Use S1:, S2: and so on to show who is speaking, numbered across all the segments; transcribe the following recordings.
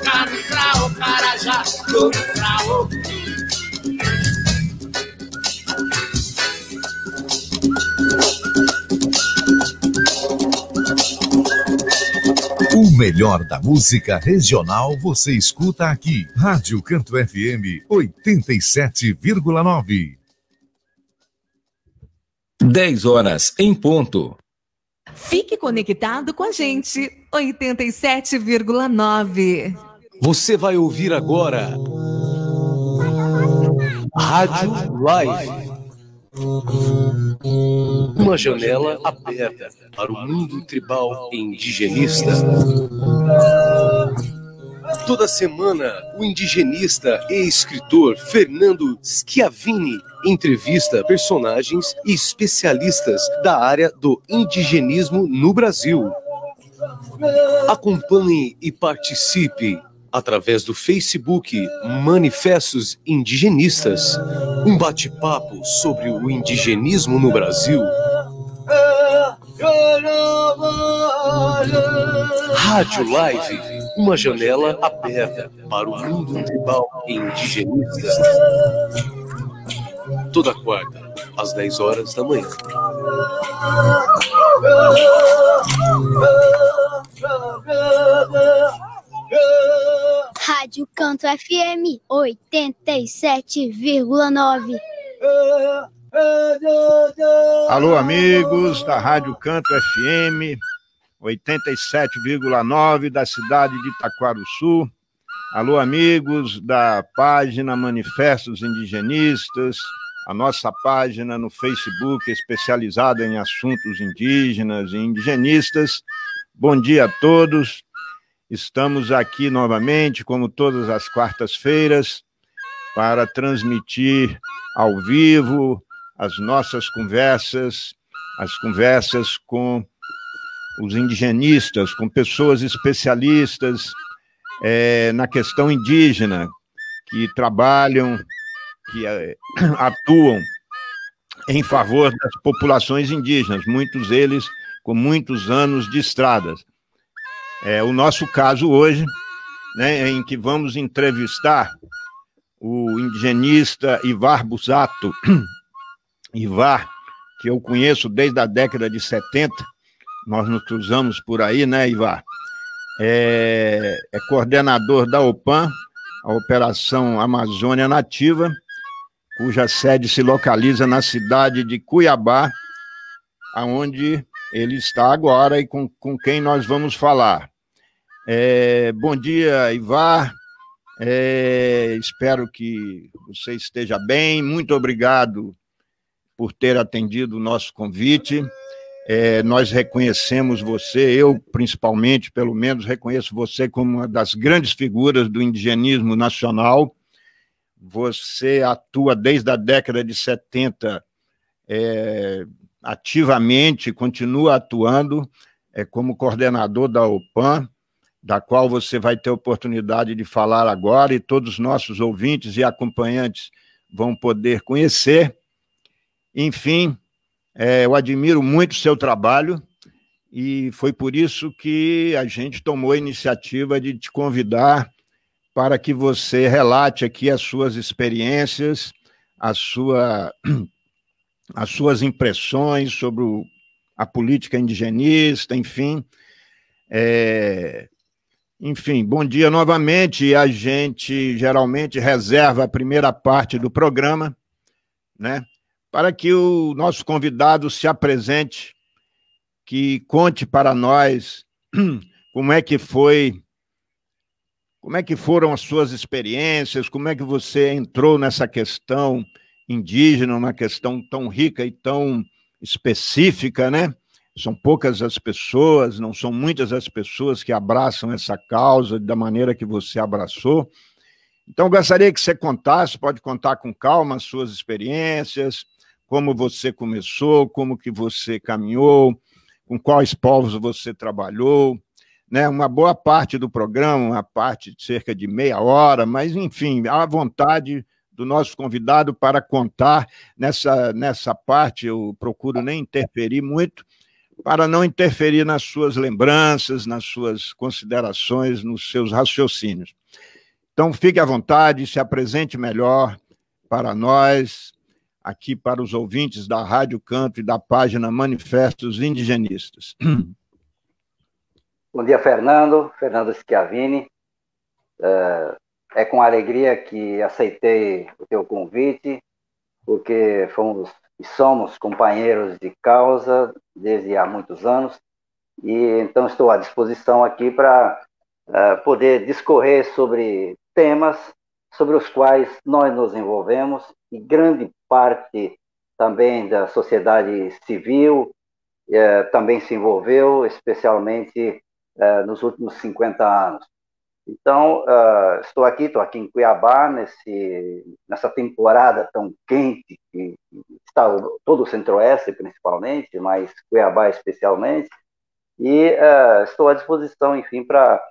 S1: Carrao, Carajá, do Crau.
S2: O melhor da música regional você escuta aqui. Rádio Canto FM 87,9.
S3: 10 horas em ponto.
S4: Fique conectado com a gente. 87,9.
S5: Você vai ouvir agora Rádio Live. Uma janela aberta para o mundo tribal e indigenista. Toda semana, o indigenista e escritor Fernando Schiavini entrevista personagens e especialistas da área do indigenismo no Brasil. Acompanhe e participe através do Facebook Manifestos Indigenistas, um bate-papo sobre o indigenismo no Brasil. Rádio Live, uma janela aberta para o mundo tribal e indigenista. Toda quarta, às 10 horas da manhã.
S6: Rádio Canto FM 87,9.
S7: Alô, amigos da Rádio Canto FM 87,9 da cidade de Itaquaruçu. Alô, amigos da página Manifestos Indigenistas, a nossa página no Facebook especializada em assuntos indígenas e indigenistas. Bom dia a todos. Estamos aqui novamente, como todas as quartas-feiras, para transmitir ao vivo as nossas conversas, as conversas com os indigenistas, com pessoas especialistas na questão indígena, que trabalham, que atuam em favor das populações indígenas, muitos deles com muitos anos de estradas. É o nosso caso hoje, né, em que vamos entrevistar o indigenista Ivar Busato. Ivar, que eu conheço desde a década de 70, nós nos cruzamos por aí, né, Ivar? É coordenador da OPAN, a Operação Amazônia Nativa, cuja sede se localiza na cidade de Cuiabá, aonde ele está agora e com quem nós vamos falar. Bom dia, Ivar. Espero que você esteja bem. Muito obrigado por ter atendido o nosso convite. Nós reconhecemos você, eu principalmente, pelo menos, reconheço você como uma das grandes figuras do indigenismo nacional. Você atua desde a década de 70 ativamente, continua atuando como coordenador da OPAN, da qual você vai ter oportunidade de falar agora, e todos os nossos ouvintes e acompanhantes vão poder conhecer. Enfim, eu admiro muito o seu trabalho, e foi por isso que a gente tomou a iniciativa de te convidar para que você relate aqui as suas experiências, as suas impressões sobre a política indigenista, enfim. Enfim, bom dia novamente. A gente geralmente reserva a primeira parte do programa, né, para que o nosso convidado se apresente, que conte para nós como é que foram as suas experiências, como é que você entrou nessa questão indígena, uma questão tão rica e tão específica, né? São poucas as pessoas, não são muitas as pessoas que abraçam essa causa da maneira que você abraçou. Então, eu gostaria que você contasse, pode contar com calma, as suas experiências, como você começou, como que você caminhou, com quais povos você trabalhou, né? Uma boa parte do programa, uma parte de cerca de meia hora, mas, enfim, à vontade do nosso convidado para contar nessa parte. Eu procuro nem interferir muito, para não interferir nas suas lembranças, nas suas considerações, nos seus raciocínios. Então, fique à vontade, se apresente melhor para nós, aqui para os ouvintes da Rádio Canto e da página Manifestos Indigenistas.
S8: Bom dia, Fernando Schiavini. É com alegria que aceitei o teu convite, porque fomos e somos companheiros de causa desde há muitos anos, e então estou à disposição aqui para poder discorrer sobre temas sobre os quais nós nos envolvemos, e grande parte também da sociedade civil também se envolveu, especialmente nos últimos 50 anos. Então, estou aqui em Cuiabá, nessa temporada tão quente, que está todo o Centro-Oeste, principalmente, mas Cuiabá especialmente, e estou à disposição, enfim, para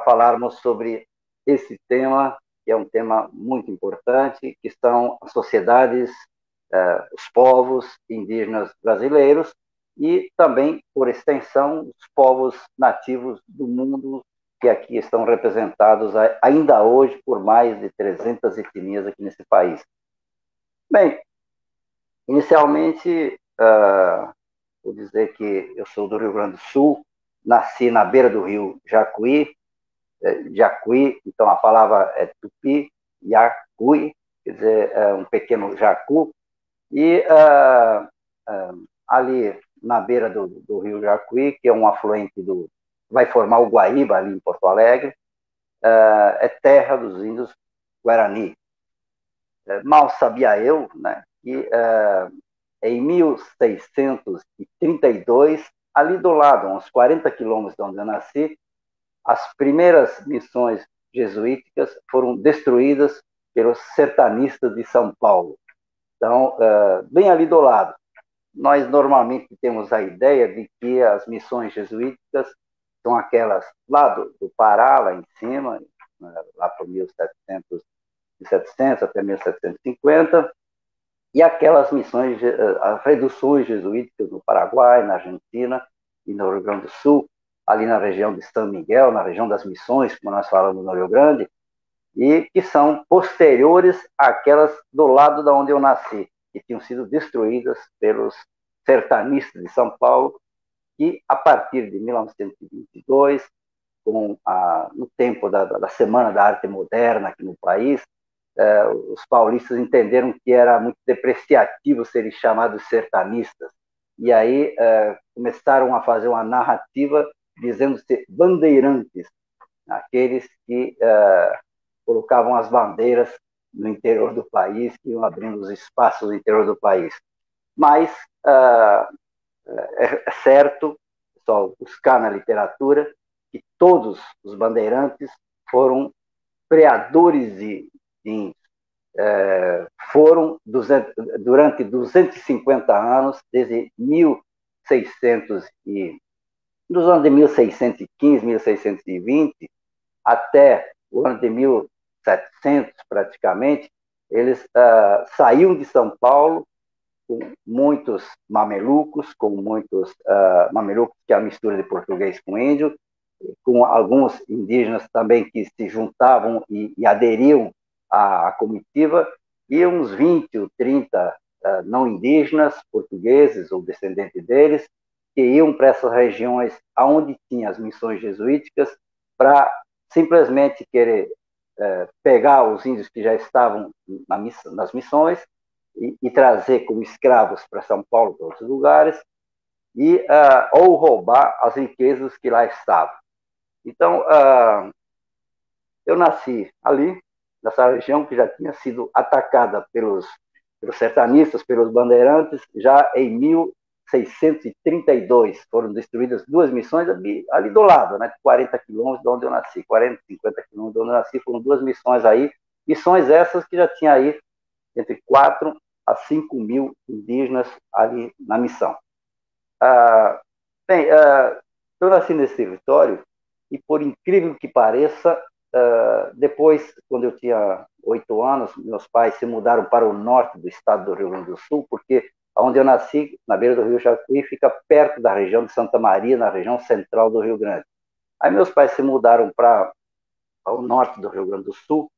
S8: falarmos sobre esse tema, que é um tema muito importante, que são as sociedades, os povos indígenas brasileiros, e também, por extensão, os povos nativos do mundo, que aqui estão representados ainda hoje por mais de 300 etnias aqui nesse país. Bem, inicialmente, vou dizer que eu sou do Rio Grande do Sul, nasci na beira do rio Jacuí, então a palavra é tupi, Jacuí, quer dizer, um pequeno jacu, e ali na beira do rio Jacuí, que é um afluente vai formar o Guaíba, ali em Porto Alegre, é terra dos índios Guarani. Mal sabia eu, né, que em 1632, ali do lado, uns 40 quilômetros de onde eu nasci, as primeiras missões jesuíticas foram destruídas pelos sertanistas de São Paulo. Então, bem ali do lado. Nós normalmente temos a ideia de que as missões jesuíticas são aquelas lá do Pará, lá em cima, lá por 1700 até 1750, e aquelas missões, as reduções jesuíticas no Paraguai, na Argentina e no Rio Grande do Sul, ali na região de São Miguel, na região das Missões, como nós falamos no Rio Grande, e que são posteriores àquelas do lado da onde eu nasci, que tinham sido destruídas pelos sertanistas de São Paulo, que a partir de 1922, no tempo da Semana da Arte Moderna aqui no país, os paulistas entenderam que era muito depreciativo serem chamados sertanistas, e aí começaram a fazer uma narrativa dizendo-se bandeirantes, aqueles que colocavam as bandeiras no interior do país, que iam abrindo os espaços no interior do país. Mas é certo, só buscar na literatura, que todos os bandeirantes foram criadores de índios. Foram durante 250 anos, desde 1600 dos anos de 1615, 1620, até o ano de 1700, praticamente, eles saíam de São Paulo com muitos mamelucos, mamelucos, que é a mistura de português com índio, com alguns indígenas também que se juntavam e aderiam à comitiva, e uns 20 ou 30 não indígenas, portugueses ou descendentes deles, que iam para essas regiões onde tinha as missões jesuíticas, para simplesmente querer pegar os índios que já estavam nas missões e trazer como escravos para São Paulo, para outros lugares, ou roubar as riquezas que lá estavam. Então, eu nasci ali, nessa região que já tinha sido atacada pelos sertanistas, pelos bandeirantes, já em 1632. Foram destruídas 2 missões ali do lado, né, 40 quilômetros de onde eu nasci, 40, 50 quilômetros de onde eu nasci, foram 2 missões aí, missões essas que já tinha aí entre 4 a 5 mil indígenas ali na missão. Eu nasci nesse território e, por incrível que pareça, depois, quando eu tinha 8 anos, meus pais se mudaram para o norte do estado do Rio Grande do Sul, porque onde eu nasci, na beira do Rio Jacuí, fica perto da região de Santa Maria, na região central do Rio Grande. Aí meus pais se mudaram para o norte do Rio Grande do Sul,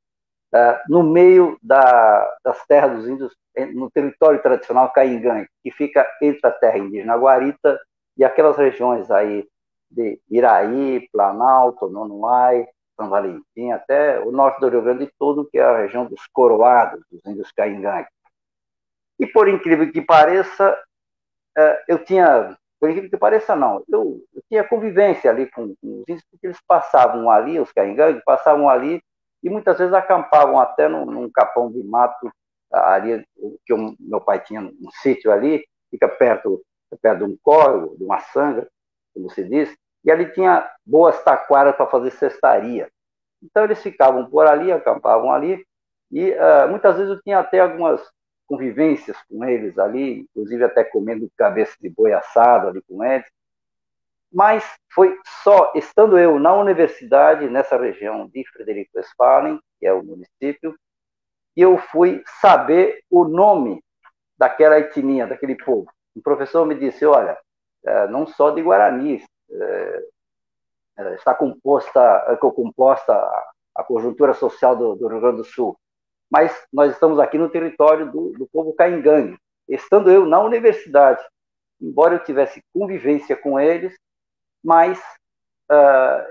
S8: no meio das terras dos índios, no território tradicional Caingangue, que fica entre a terra indígena Guarita e aquelas regiões aí de Iraí, Planalto, Nonuai, São Valentim, até o norte do Rio Grande todo, que é a região dos Coroados, dos índios Caingangue. E por incrível que pareça, por incrível que pareça não, eu tinha convivência ali com os índios, porque eles passavam ali, os Caingangue passavam ali, e muitas vezes acampavam até num capão de mato, ali, que meu pai tinha um sítio ali, fica perto de um córrego, de uma sanga, como se diz, e ali tinha boas taquaras para fazer cestaria. Então eles ficavam por ali, acampavam ali, e muitas vezes eu tinha até algumas convivências com eles ali, inclusive até comendo cabeça de boi assado ali com eles. Mas foi só estando eu na universidade, nessa região de Frederico Westphalen, que é o município, e eu fui saber o nome daquela etnia, daquele povo. O professor me disse, olha, não só de Guarani, está composta a conjuntura social do Rio Grande do Sul, mas nós estamos aqui no território do povo Caingangue. Estando eu na universidade, embora eu tivesse convivência com eles, mas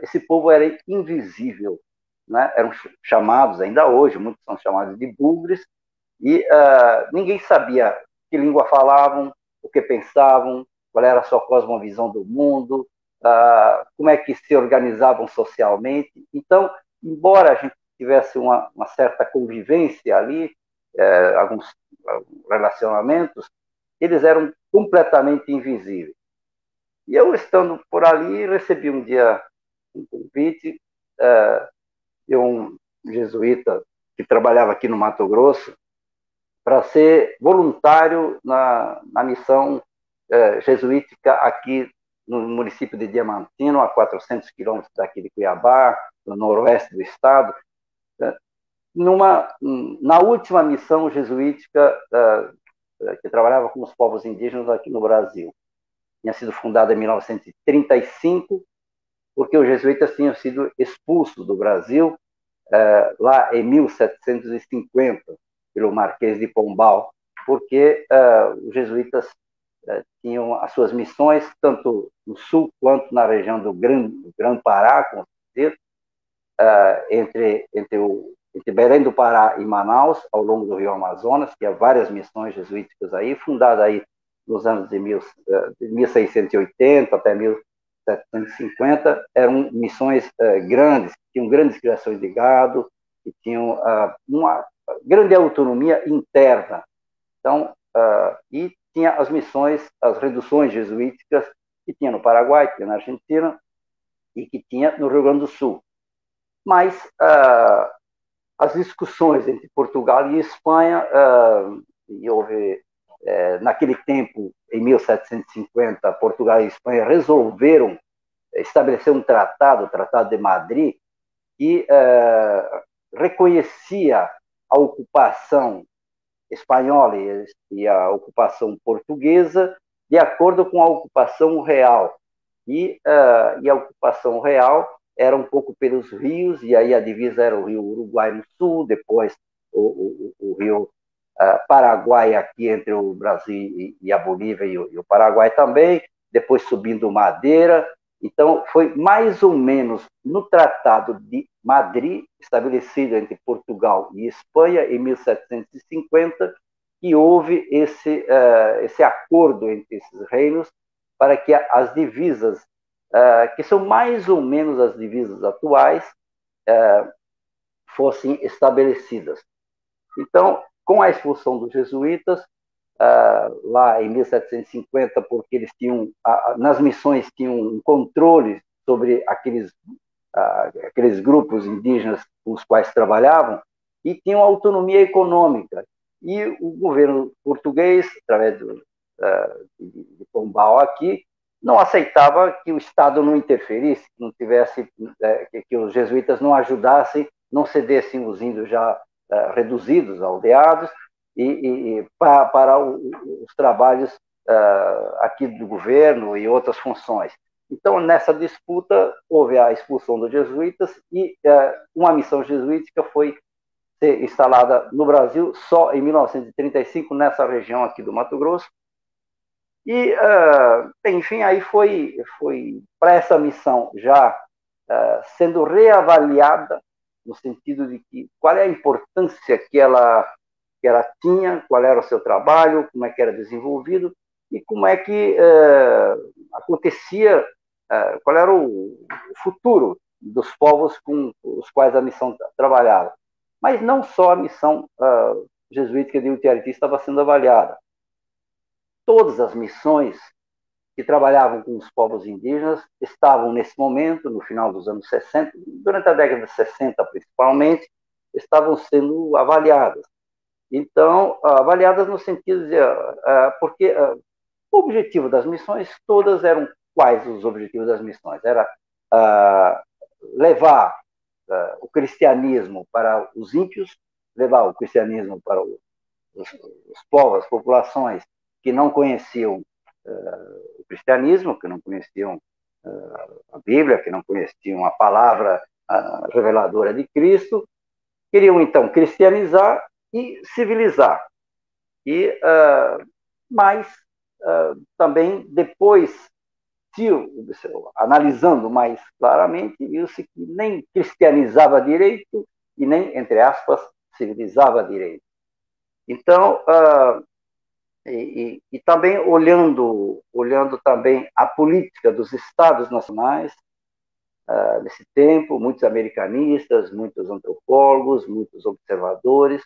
S8: esse povo era invisível, né? Eram chamados, ainda hoje, muitos são chamados de bugres, e ninguém sabia que língua falavam, o que pensavam, qual era a sua cosmovisão do mundo, como é que se organizavam socialmente. Então, embora a gente tivesse uma certa convivência ali, alguns relacionamentos, eles eram completamente invisíveis. E eu, estando por ali, recebi um dia um convite de um jesuíta que trabalhava aqui no Mato Grosso para ser voluntário na missão jesuítica aqui no município de Diamantino, a 400 quilômetros daqui de Cuiabá, no noroeste do estado. Na última missão jesuítica que trabalhava com os povos indígenas aqui no Brasil. Tinha sido fundada em 1935, porque os jesuítas tinham sido expulsos do Brasil lá em 1750, pelo Marquês de Pombal, porque os jesuítas tinham as suas missões, tanto no sul quanto na região do Grande Pará, como se diz, entre Belém do Pará e Manaus, ao longo do Rio Amazonas, que há várias missões jesuíticas aí, fundada aí nos anos de 1680 até 1750, eram missões grandes, tinham grandes criações de gado, e tinham uma grande autonomia interna. Então, e tinha as missões, as reduções jesuíticas que tinha no Paraguai, que tinha na Argentina e que tinha no Rio Grande do Sul. Mas as discussões entre Portugal e Espanha, e houve, naquele tempo, em 1750, Portugal e Espanha resolveram estabelecer um tratado, o Tratado de Madrid, que reconhecia a ocupação espanhola e a ocupação portuguesa de acordo com a ocupação real. E a ocupação real era um pouco pelos rios, e aí a divisa era o rio Uruguai no sul, depois o rio Paraguai aqui entre o Brasil e a Bolívia e o Paraguai também, depois subindo Madeira. Então, foi mais ou menos no Tratado de Madrid, estabelecido entre Portugal e Espanha, em 1750, que houve esse acordo entre esses reinos para que as divisas, que são mais ou menos as divisas atuais, fossem estabelecidas. Então, com a expulsão dos jesuítas, lá em 1750, porque eles tinham, nas missões, tinham um controle sobre aqueles grupos indígenas com os quais trabalhavam, e tinham autonomia econômica. E o governo português, através de Pombal aqui, não aceitava que o Estado não interferisse, que não tivesse, que os jesuítas não ajudassem, não cedessem os índios já reduzidos, aldeados, para os trabalhos aqui do governo e outras funções. Então, nessa disputa, houve a expulsão dos jesuítas e uma missão jesuítica foi ser instalada no Brasil só em 1935, nessa região aqui do Mato Grosso. E, enfim, aí foi para essa missão já sendo reavaliada, no sentido de que qual é a importância que ela tinha, qual era o seu trabalho, como é que era desenvolvido e como é que acontecia, qual era o futuro dos povos com os quais a missão trabalhava. Mas não só a missão jesuítica de Utiariti estava sendo avaliada. Todas as missões que trabalhavam com os povos indígenas estavam, nesse momento, no final dos anos 60, durante a década de 60 principalmente, estavam sendo avaliadas. Então, avaliadas no sentido de... porque o objetivo das missões, todas eram quais os objetivos das missões? Era levar o cristianismo para os ímpios, levar o cristianismo para os povos, as populações que não conheciam o cristianismo, que não conheciam a Bíblia, que não conheciam a palavra reveladora de Cristo, queriam então cristianizar e civilizar. Mas também depois, analisando mais claramente, viu-se que nem cristianizava direito e nem, entre aspas, civilizava direito. Então, e também olhando também a política dos estados nacionais, nesse tempo, muitos americanistas, muitos antropólogos, muitos observadores,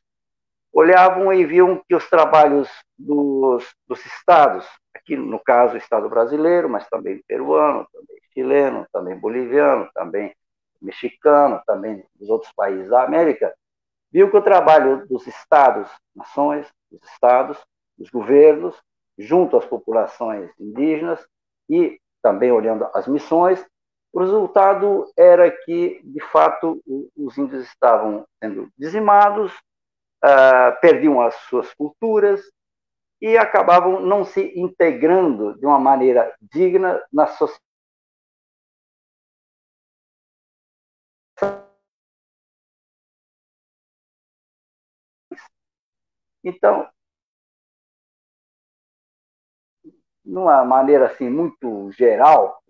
S8: olhavam e viam que os trabalhos dos estados, aqui no caso o estado brasileiro, mas também peruano, também chileno, também boliviano, também mexicano, também dos outros países da América, viu que o trabalho dos estados, nações, dos estados, dos governos, junto às populações indígenas e também olhando as missões, o resultado era que, de fato, os índios estavam sendo dizimados, perdiam as suas culturas e acabavam não se integrando de uma maneira digna na sociedade. Então, numa maneira assim muito geral,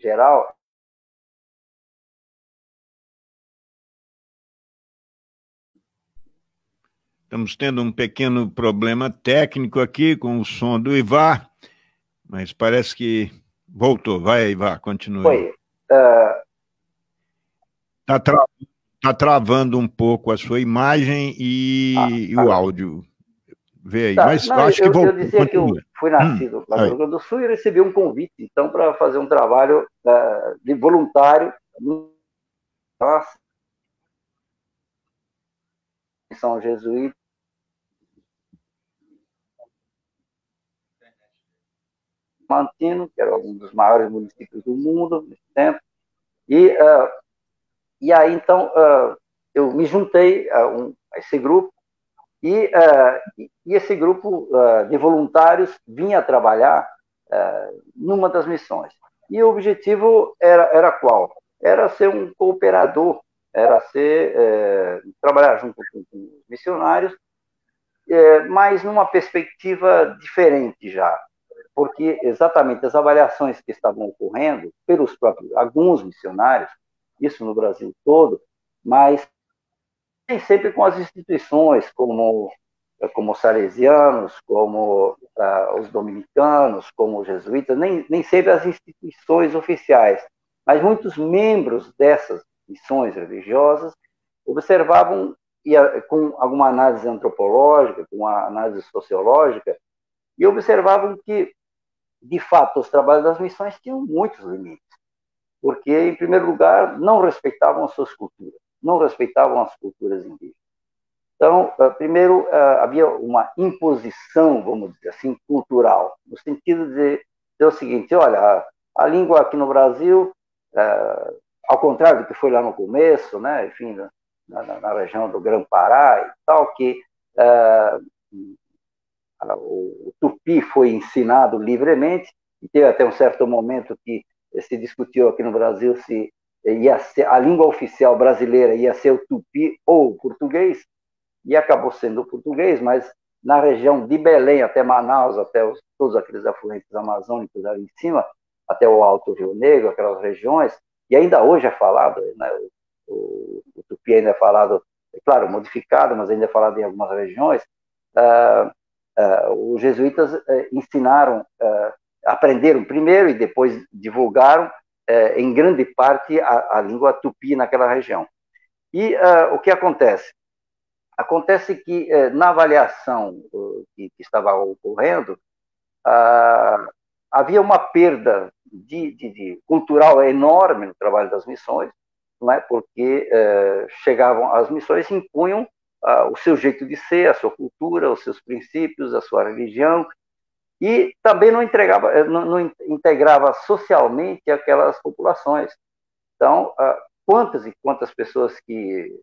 S7: estamos tendo um pequeno problema técnico aqui com o som do Ivar, mas parece que voltou. Vai, Ivar, continue.
S8: Foi.
S7: Tá travando um pouco a sua imagem e o áudio. Vê aí, mas
S8: não,
S7: acho que voltou.
S8: Eu dizia que eu fui nascido no Rio Grande do Sul e recebi um convite, então, para fazer um trabalho de voluntário na São Jesuíta, Mantino, que era um dos maiores municípios do mundo nesse tempo, e aí, então, eu me juntei a esse grupo, e esse grupo de voluntários vinha trabalhar numa das missões. E o objetivo era qual? Era ser um cooperador, era trabalhar junto com os missionários, mas numa perspectiva diferente já, porque exatamente as avaliações que estavam ocorrendo pelos próprios alguns missionários, isso no Brasil todo, mas nem sempre com as instituições como os salesianos, como os dominicanos, como os jesuítas, nem sempre as instituições oficiais, mas muitos membros dessas missões religiosas observavam, com alguma análise antropológica, com uma análise sociológica, e observavam que, de fato, os trabalhos das missões tinham muitos limites, porque, em primeiro lugar, não respeitavam as suas culturas, não respeitavam as culturas indígenas. Então, primeiro, havia uma imposição, vamos dizer assim, cultural, no sentido de dizer o seguinte: olha, a língua aqui no Brasil, ao contrário do que foi lá no começo, né, enfim, na região do Grã-Pará e tal, que o tupi foi ensinado livremente, e teve até um certo momento que se discutiu aqui no Brasil se ia ser, a língua oficial brasileira ia ser o tupi ou o português, e acabou sendo o português, mas na região de Belém até Manaus, até todos aqueles afluentes amazônicos ali em cima, até o Alto Rio Negro, aquelas regiões, e ainda hoje é falado, né, o tupi ainda é falado, é claro, modificado, mas ainda é falado em algumas regiões. Os jesuítas ensinaram, aprenderam primeiro e depois divulgaram, em grande parte, a língua tupi naquela região. E o que acontece? Acontece que, na avaliação que estava ocorrendo, havia uma perda cultural enorme no trabalho das missões, não é? Porque chegavam as missões e impunham o seu jeito de ser, a sua cultura, os seus princípios, a sua religião, e também não integrava socialmente aquelas populações. Então, quantas e quantas pessoas que,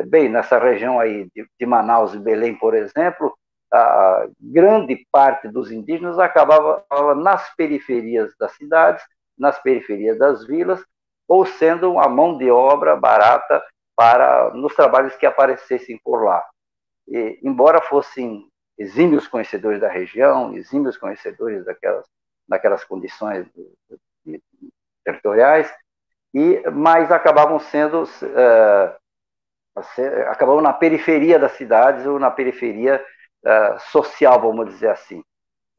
S8: bem, nessa região aí de Manaus e Belém, por exemplo, a grande parte dos indígenas acabava nas periferias das cidades, nas periferias das vilas, ou sendo uma mão de obra barata nos trabalhos que aparecessem por lá. E, embora fossem exímios conhecedores da região, exímios conhecedores daquelas condições territoriais, mas acabavam acabavam na periferia das cidades ou na periferia social, vamos dizer assim.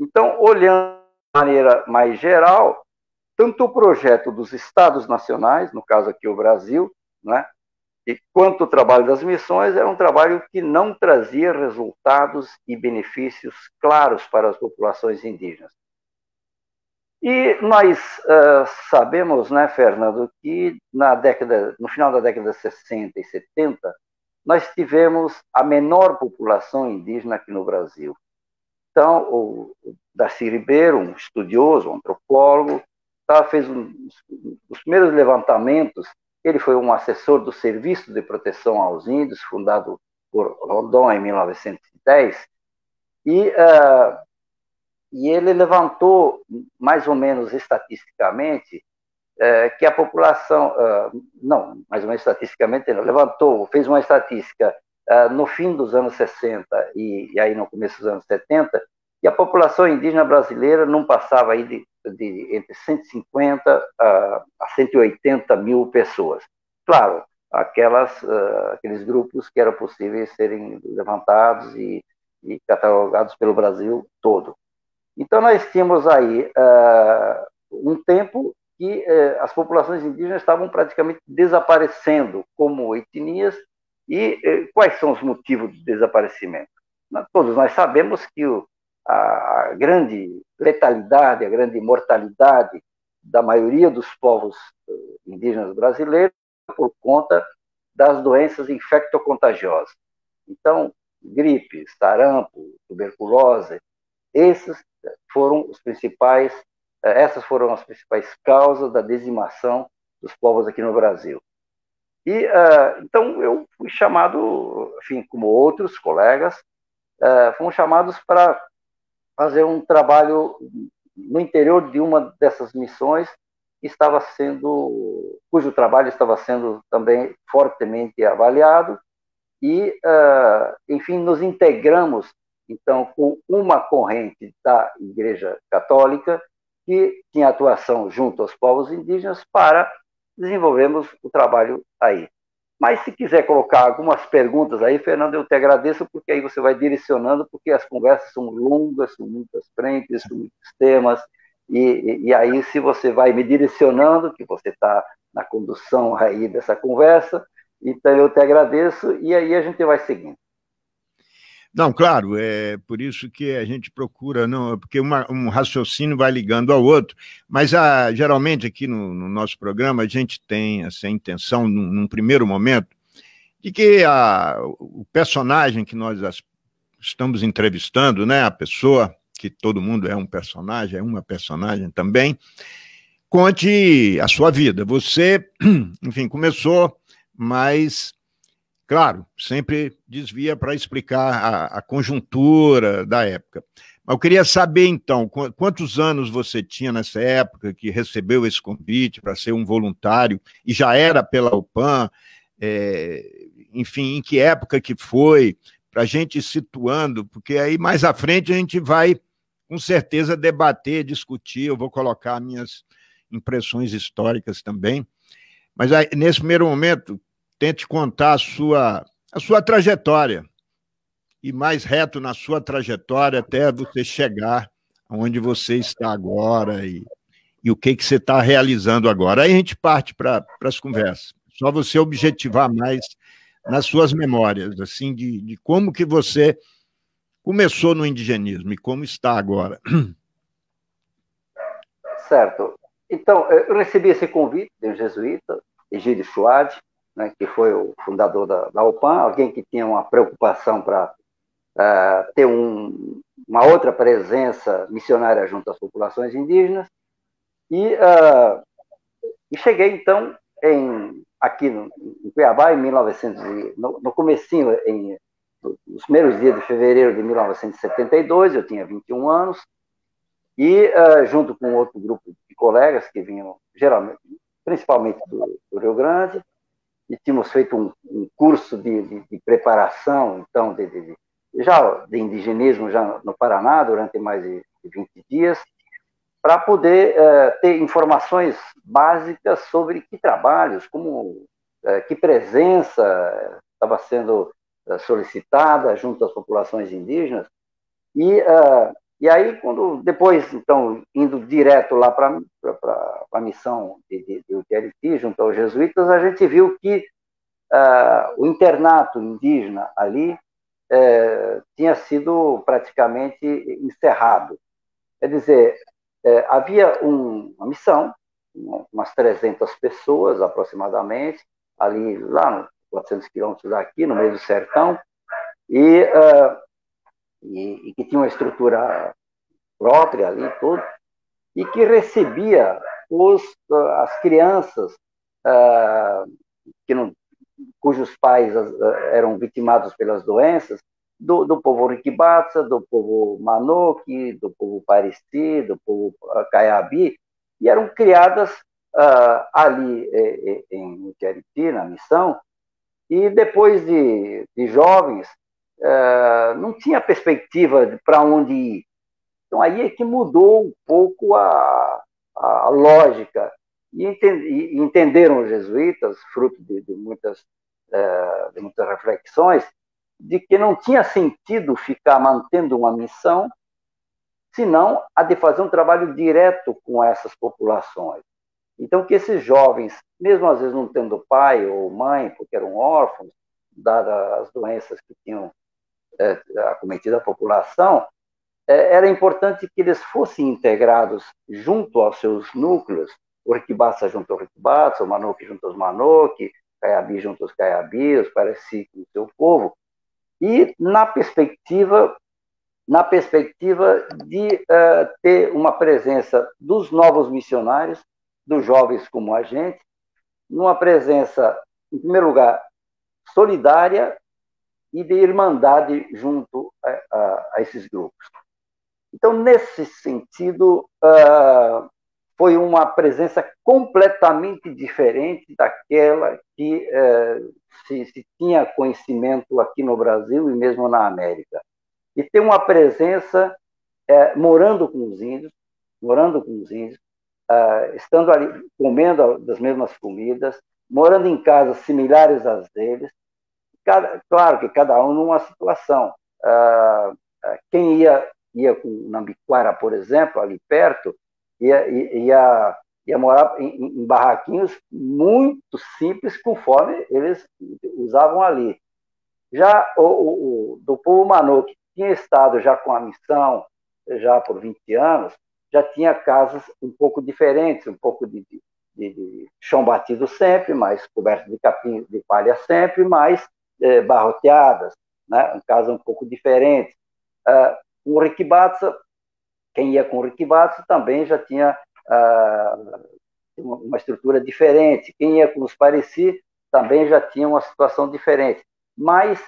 S8: Então, olhando de maneira mais geral, tanto o projeto dos Estados Nacionais, no caso aqui o Brasil, né, e quanto o trabalho das missões, era um trabalho que não trazia resultados e benefícios claros para as populações indígenas. E nós sabemos, né, Fernando, que no final da década de 60 e 70, nós tivemos a menor população indígena aqui no Brasil. Então, o Darcy Ribeiro, um estudioso, um antropólogo, fez os primeiros levantamentos. Ele foi um assessor do Serviço de Proteção aos Índios, fundado por Rondon em 1910, e ele levantou, mais ou menos estatisticamente, que a população, não, mais ou menos estatisticamente, ele fez uma estatística no fim dos anos 60 e aí no começo dos anos 70, que a população indígena brasileira não passava aí de entre 150 a 180 mil pessoas. Claro, aqueles grupos que eram possíveis serem levantados e catalogados pelo Brasil todo. Então, nós tínhamos aí um tempo que as populações indígenas estavam praticamente desaparecendo como etnias. E quais são os motivos do desaparecimento? Todos nós sabemos que a grande letalidade, a grande mortalidade da maioria dos povos indígenas brasileiros por conta das doenças infectocontagiosas. Então, gripe, sarampo, tuberculose, essas foram as principais causas da dizimação dos povos aqui no Brasil. E, então, eu fui chamado, enfim, como outros colegas, fomos chamados para fazer um trabalho no interior de uma dessas missões cujo trabalho estava sendo também fortemente avaliado e, enfim, nos integramos, então, com uma corrente da Igreja Católica que tinha atuação junto aos povos indígenas para desenvolvermos o trabalho aí. Mas se quiser colocar algumas perguntas aí, Fernando, eu te agradeço, porque aí você vai direcionando, porque as conversas são longas, são muitas frentes, são muitos temas, e aí se você vai me direcionando, que você está na condução aí dessa conversa, então eu te agradeço, e aí a gente vai seguindo.
S7: Não, claro, é por isso que a gente procura, não, porque um raciocínio vai ligando ao outro, mas geralmente aqui no nosso programa a gente tem essa intenção, num primeiro momento, de que o personagem que nós estamos entrevistando, né, a pessoa, que todo mundo é um personagem, é uma personagem também, conte a sua vida. Você, enfim, começou, mas Claro, sempre desvia para explicar a conjuntura da época. Mas eu queria saber, então, quantos anos você tinha nessa época que recebeu esse convite para ser um voluntário e já era pela UPAM, enfim, em que época que foi, para a gente ir situando, porque aí mais à frente a gente vai, com certeza, debater, discutir, eu vou colocar minhas impressões históricas também, mas aí, nesse primeiro momento, tente contar a sua trajetória, e mais reto na sua trajetória até você chegar onde você está agora e o que você está realizando agora. Aí a gente parte para as conversas. Só você objetivar mais nas suas memórias, assim, de como que você começou no indigenismo e como está agora.
S8: Certo. Então, eu recebi esse convite de um jesuíta, Egídio Suárez, né, que foi o fundador da UPAM, alguém que tinha uma preocupação para ter uma outra presença missionária junto às populações indígenas, e cheguei, então, aqui em Cuiabá, em 1900, no comecinho, nos primeiros dias de fevereiro de 1972, eu tinha 21 anos, e junto com outro grupo de colegas que vinham, geralmente, principalmente do Rio Grande, e tínhamos feito um curso de preparação, então, já de indigenismo já no Paraná, durante mais de 20 dias, para poder ter informações básicas sobre que trabalhos, que presença estava sendo solicitada junto às populações indígenas. E aí, depois, então, indo direto lá para a missão de Utiariti, junto aos jesuítas, a gente viu que o internato indígena ali tinha sido praticamente encerrado. Quer dizer, havia uma missão, umas 300 pessoas aproximadamente, ali, lá nos 400 quilômetros daqui, no meio do sertão, e que tinha uma estrutura própria ali, tudo, e que recebia as crianças cujos pais eram vitimados pelas doenças, do povo Riquibatsa, do povo Manoque, do povo Paresti, do povo Caiabi, e eram criadas ali em Utiariti, na missão, e depois de jovens, não tinha perspectiva para onde ir. Então, aí é que mudou um pouco a lógica. E entenderam os jesuítas, fruto de muitas reflexões, de que não tinha sentido ficar mantendo uma missão, senão a de fazer um trabalho direto com essas populações. Então, que esses jovens, mesmo às vezes não tendo pai ou mãe, porque eram órfãos, dadas as doenças que tinham acometido a população, era importante que eles fossem integrados junto aos seus núcleos, o Riquibatsa junto ao Riquibatsa, o Manoque junto aos Manoque, Caiabi junto aos Caiabi, os Pareci com o seu povo, e na perspectiva de ter uma presença dos novos missionários, dos jovens como a gente, numa presença, em primeiro lugar, solidária e de irmandade junto a esses grupos. Então, nesse sentido, foi uma presença completamente diferente daquela que se tinha conhecimento aqui no Brasil e mesmo na América. E ter uma presença morando com os índios, estando ali, comendo das mesmas comidas, morando em casas similares às deles, claro que cada um numa situação. Quem ia com Nambiquara, por exemplo, ali perto, ia morar em barraquinhos muito simples, conforme eles usavam ali. Já do povo Manoque, que tinha estado já com a missão, já por 20 anos, já tinha casas um pouco diferentes, um pouco de chão batido sempre, mas coberto de capim de palha sempre, mas barroteadas, né? Uma casa um pouco diferente. O Riquibatsa, quem ia com o Riquibatsa também já tinha uma estrutura diferente. Quem ia com os Pareci também já tinha uma situação diferente. mas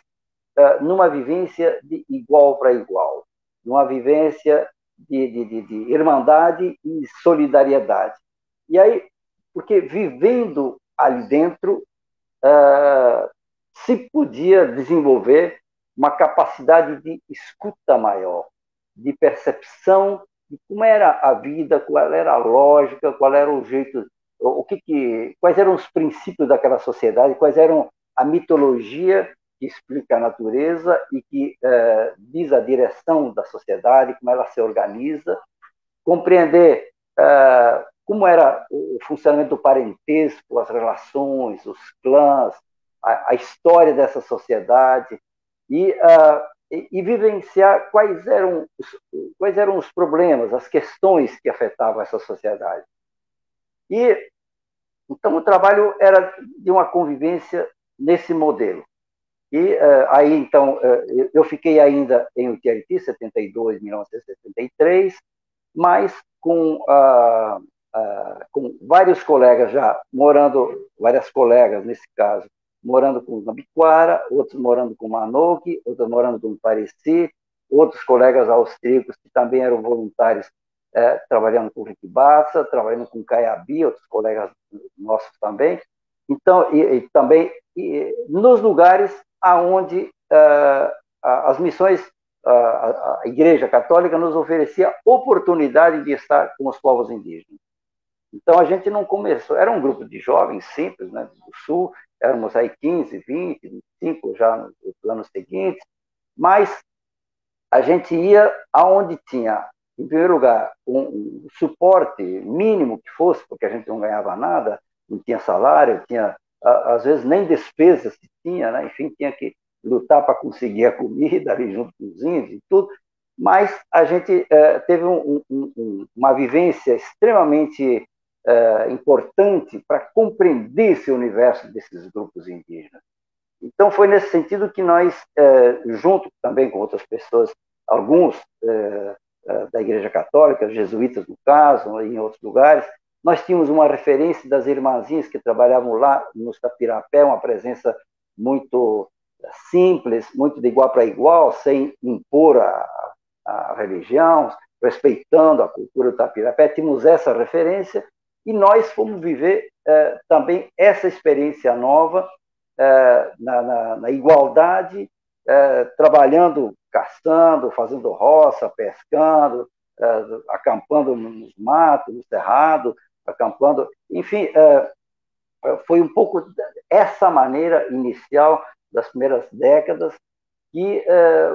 S8: numa vivência de igual para igual, numa vivência de irmandade e solidariedade. E aí, porque vivendo ali dentro, se podia desenvolver uma capacidade de escuta maior, de percepção de como era a vida, qual era a lógica, qual era o jeito, quais eram os princípios daquela sociedade, quais eram a mitologia que explica a natureza e que diz a direção da sociedade, como ela se organiza, compreender como era o funcionamento do parentesco, as relações, os clãs, a história dessa sociedade e vivenciar quais eram os problemas, as questões que afetavam essa sociedade. E então o trabalho era de uma convivência nesse modelo. E aí, então, eu fiquei ainda em Utiariti, 72, 1973, mas com vários colegas já morando, várias colegas nesse caso, morando com Nambiquara, outros morando com Manoque, outros morando com Pareci, outros colegas austríacos que também eram voluntários trabalhando com Riquibaça, trabalhando com Caiabi, outros colegas nossos também. Então, e também nos lugares aonde as missões, a Igreja Católica nos oferecia oportunidade de estar com os povos indígenas. Então a gente não começou, era um grupo de jovens simples, né, do Sul, éramos aí 15, 20, 25 já nos anos seguintes, mas a gente ia aonde tinha, em primeiro lugar, um suporte mínimo que fosse, porque a gente não ganhava nada, não tinha salário, tinha às vezes nem despesas que tinha, né? Enfim, tinha que lutar para conseguir a comida ali junto com os índios e tudo, mas a gente teve uma vivência extremamente importante para compreender esse universo desses grupos indígenas. Então foi nesse sentido que nós, junto também com outras pessoas, alguns da Igreja Católica, jesuítas no caso, em outros lugares, nós tínhamos uma referência das irmãzinhas que trabalhavam lá no Tapirapé, uma presença muito simples, muito de igual para igual, sem impor a religião, respeitando a cultura do Tapirapé. Tínhamos essa referência e nós fomos viver também essa experiência nova na igualdade, trabalhando, caçando, fazendo roça, pescando, acampando nos matos, no cerrado, acampando, enfim, foi um pouco essa maneira inicial das primeiras décadas que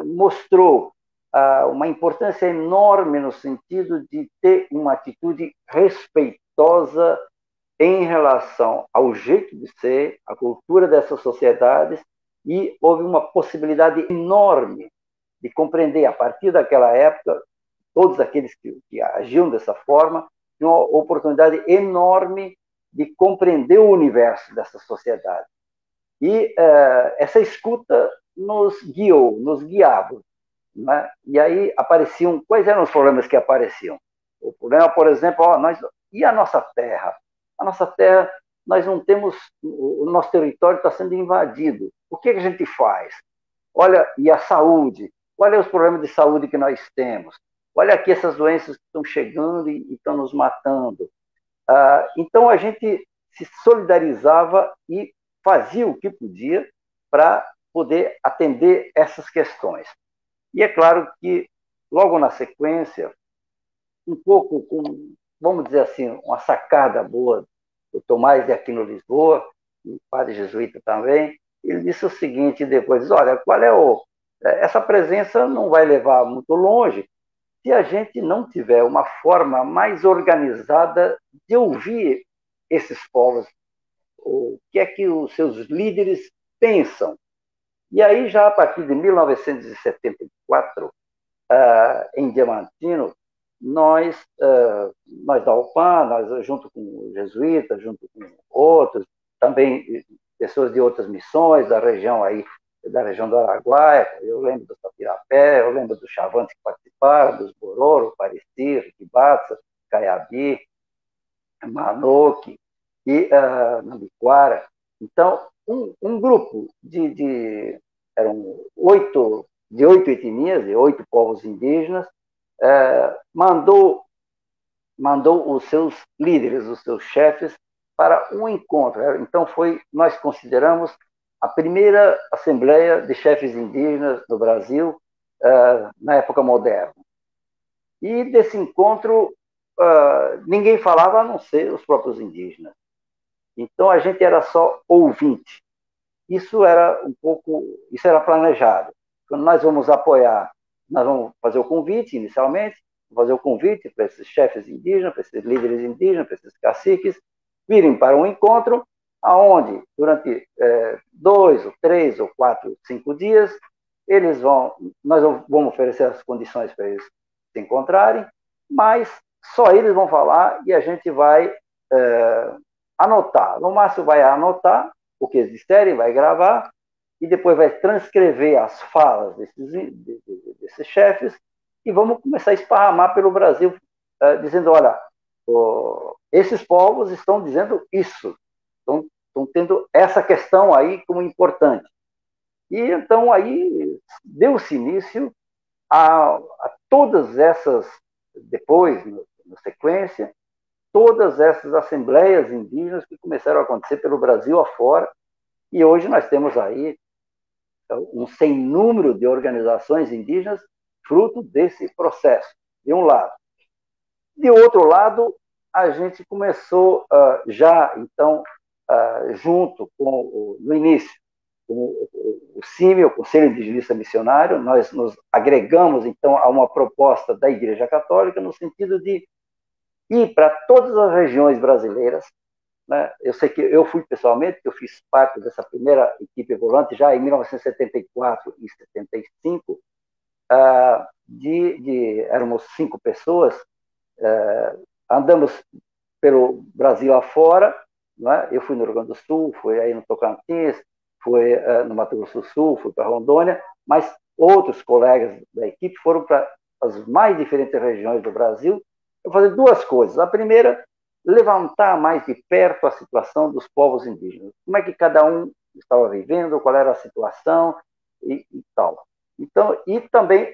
S8: mostrou uma importância enorme no sentido de ter uma atitude respeitosa em relação ao jeito de ser, à cultura dessas sociedades, e houve uma possibilidade enorme de compreender, a partir daquela época, todos aqueles que agiam dessa forma, tinham uma oportunidade enorme de compreender o universo dessa sociedade. E essa escuta nos guiou, nos guiava. Né? E aí apareciam, quais eram os problemas que apareciam? O problema, por exemplo, e a nossa terra? A nossa terra, nós não temos, o nosso território está sendo invadido. O que a gente faz? Olha, e a saúde? Olha os problemas de saúde que nós temos. Olha aqui essas doenças que estão chegando e estão nos matando. Então a gente se solidarizava e fazia o que podia para poder atender essas questões. E é claro que, logo na sequência, um pouco com, vamos dizer assim, uma sacada boa do Tomás de Aquino Lisboa, o padre jesuíta também, ele disse o seguinte depois, olha, essa presença não vai levar muito longe se a gente não tiver uma forma mais organizada de ouvir esses povos, o que é que os seus líderes pensam. E aí, já a partir de 1974, em Diamantino, nós da UPAN, nós, junto com os jesuítas, junto com outros, também pessoas de outras missões da região do Araguaia, eu lembro do Tapirapé, eu lembro dos Chavantes que participaram, dos Bororo, Pareci, Riquibaça, Caiabi, Manoque e Nambiquara. Então, um grupo de de 8 etnias, de 8 povos indígenas, mandou os seus líderes, os seus chefes, para um encontro. Então, nós consideramos a primeira Assembleia de Chefes Indígenas do Brasil na época moderna. E desse encontro, ninguém falava a não ser os próprios indígenas. Então, a gente era só ouvinte. Isso era planejado. Quando nós vamos apoiar, nós vamos fazer o convite inicialmente, fazer o convite para esses chefes indígenas, para esses líderes indígenas, para esses caciques, virem para um encontro, aonde durante 2, ou 3, ou 4, ou 5 dias, nós vamos oferecer as condições para eles se encontrarem, mas só eles vão falar e a gente vai anotar. No máximo vai anotar o que eles disserem, vai gravar, e depois vai transcrever as falas desses chefes, e vamos começar a esparramar pelo Brasil, dizendo, olha, esses povos estão dizendo isso, estão tendo essa questão aí como importante. E então aí deu-se início a todas essas, depois, na sequência, todas essas assembleias indígenas que começaram a acontecer pelo Brasil afora, e hoje nós temos aí um sem número de organizações indígenas fruto desse processo, de um lado. De outro lado, a gente começou já, então, junto no início, com o CIMI, o Conselho Indigenista Missionário, nós nos agregamos, então, a uma proposta da Igreja Católica, no sentido de ir para todas as regiões brasileiras, né? Eu sei que eu fui pessoalmente, que eu fiz parte dessa primeira equipe volante, já em 1974 e 75, éramos 5 pessoas, andamos pelo Brasil afora, né? Eu fui no Rio Grande do Sul, fui aí no Tocantins, fui no Mato Grosso do Sul, fui para Rondônia, mas outros colegas da equipe foram para as mais diferentes regiões do Brasil, para fazer 2 coisas. A primeira, levantar mais de perto a situação dos povos indígenas. Como é que cada um estava vivendo, qual era a situação e tal. Então, e também,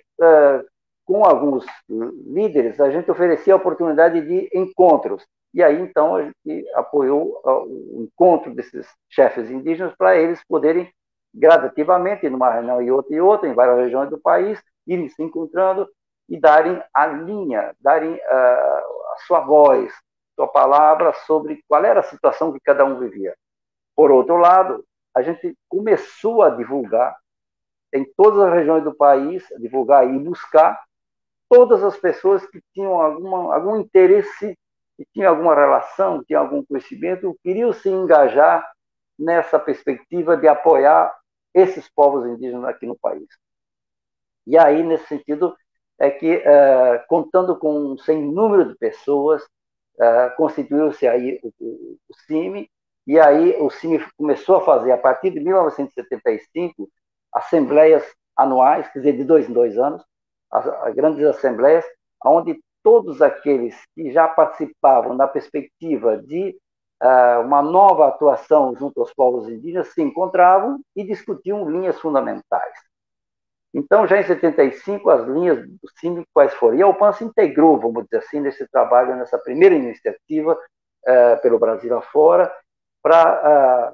S8: com alguns líderes, a gente oferecia a oportunidade de encontros. E aí, então, a gente apoiou o encontro desses chefes indígenas para eles poderem gradativamente, ir numa região e outra, em várias regiões do país, irem se encontrando e darem a linha, darem a sua voz, sua palavra sobre qual era a situação que cada um vivia. Por outro lado, a gente começou a divulgar em todas as regiões do país, a divulgar e buscar todas as pessoas que tinham algum interesse, que tinham alguma relação, que tinham algum conhecimento, queriam se engajar nessa perspectiva de apoiar esses povos indígenas aqui no país. E aí, nesse sentido, é que, contando com um sem número de pessoas, constituiu-se aí o CIMI, e aí o CIMI começou a fazer, a partir de 1975, assembleias anuais, quer dizer, de 2 em 2 anos, as grandes assembleias, onde todos aqueles que já participavam na perspectiva de uma nova atuação junto aos povos indígenas se encontravam e discutiam linhas fundamentais. Então, já em 75, as linhas do CIMI quais foram? E a UPAN se integrou, vamos dizer assim, nesse trabalho, nessa primeira iniciativa pelo Brasil afora, para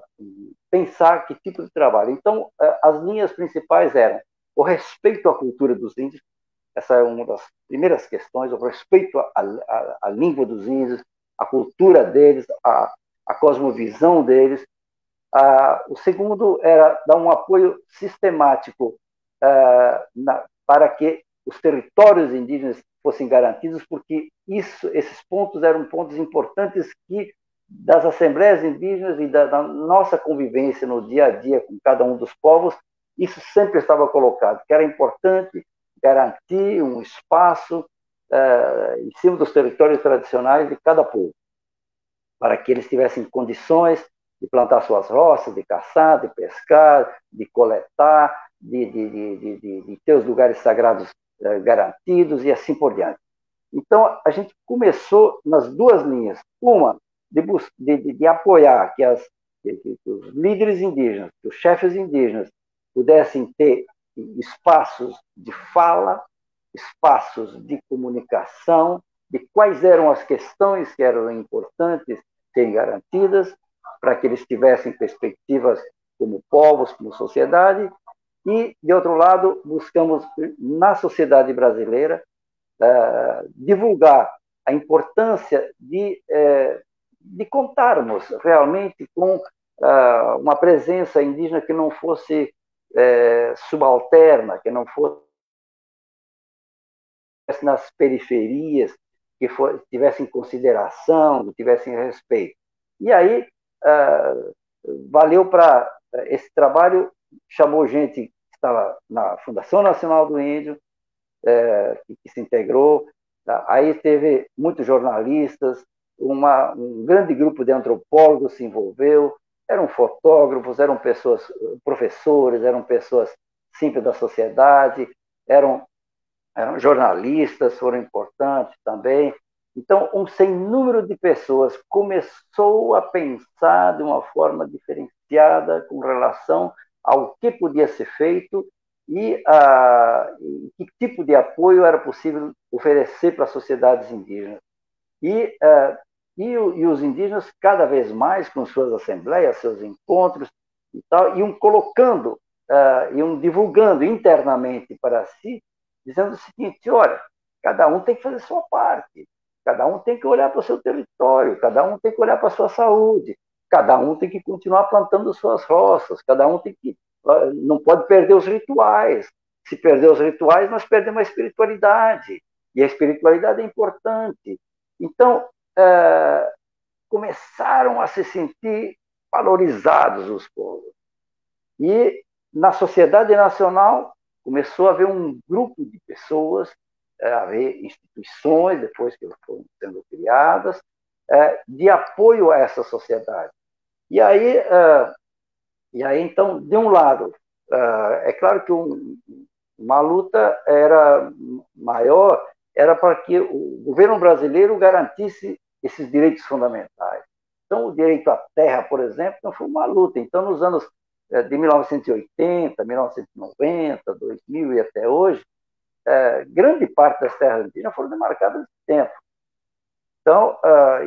S8: pensar que tipo de trabalho. Então, as linhas principais eram o respeito à cultura dos índios, essa é uma das primeiras questões, o respeito à língua dos índios, à cultura deles, à cosmovisão deles. O segundo era dar um apoio sistemático para que os territórios indígenas fossem garantidos, porque esses pontos eram pontos importantes que, das assembleias indígenas e da nossa convivência no dia a dia com cada um dos povos, isso sempre estava colocado, que era importante garantir um espaço em cima dos territórios tradicionais de cada povo, para que eles tivessem condições de plantar suas roças, de caçar, de pescar, de coletar, de ter os lugares sagrados garantidos e assim por diante. Então, a gente começou nas 2 linhas. Uma, de apoiar que os líderes indígenas, que os chefes indígenas pudessem ter espaços de fala, espaços de comunicação, de quais eram as questões que eram importantes serem garantidas, para que eles tivessem perspectivas como povos, como sociedade, e, de outro lado, buscamos, na sociedade brasileira, divulgar a importância de contarmos realmente com uma presença indígena que não fosse subalterna, que não fosse nas periferias, que tivessem consideração, que tivessem respeito. E aí, valeu para esse trabalho, chamou gente que estava na Fundação Nacional do Índio, que se integrou, tá? Aí teve muitos jornalistas, um grande grupo de antropólogos se envolveu, eram fotógrafos, eram pessoas, professores, eram pessoas simples da sociedade, eram jornalistas, foram importantes também. Então, um sem número de pessoas começou a pensar de uma forma diferenciada com relação ao que podia ser feito e que tipo de apoio era possível oferecer para as sociedades indígenas. E os indígenas, cada vez mais, com suas assembleias, seus encontros e tal, iam colocando, iam divulgando internamente para si, dizendo o seguinte: olha, cada um tem que fazer sua parte, cada um tem que olhar para o seu território, cada um tem que olhar para a sua saúde, cada um tem que continuar plantando suas roças, cada um tem que não pode perder os rituais. Se perder os rituais, nós perdemos a espiritualidade, e a espiritualidade é importante. Então, começaram a se sentir valorizados os povos. E na sociedade nacional começou a haver um grupo de pessoas, haver instituições, depois que elas foram sendo criadas, de apoio a essa sociedade. E aí, então, de um lado, é claro que uma luta era maior, era para que o governo brasileiro garantisse esses direitos fundamentais. Então, o direito à terra, por exemplo, não foi uma luta. Então, nos anos de 1980, 1990, 2000 e até hoje, grande parte das terras indígenas foram demarcadas de tempo. Então,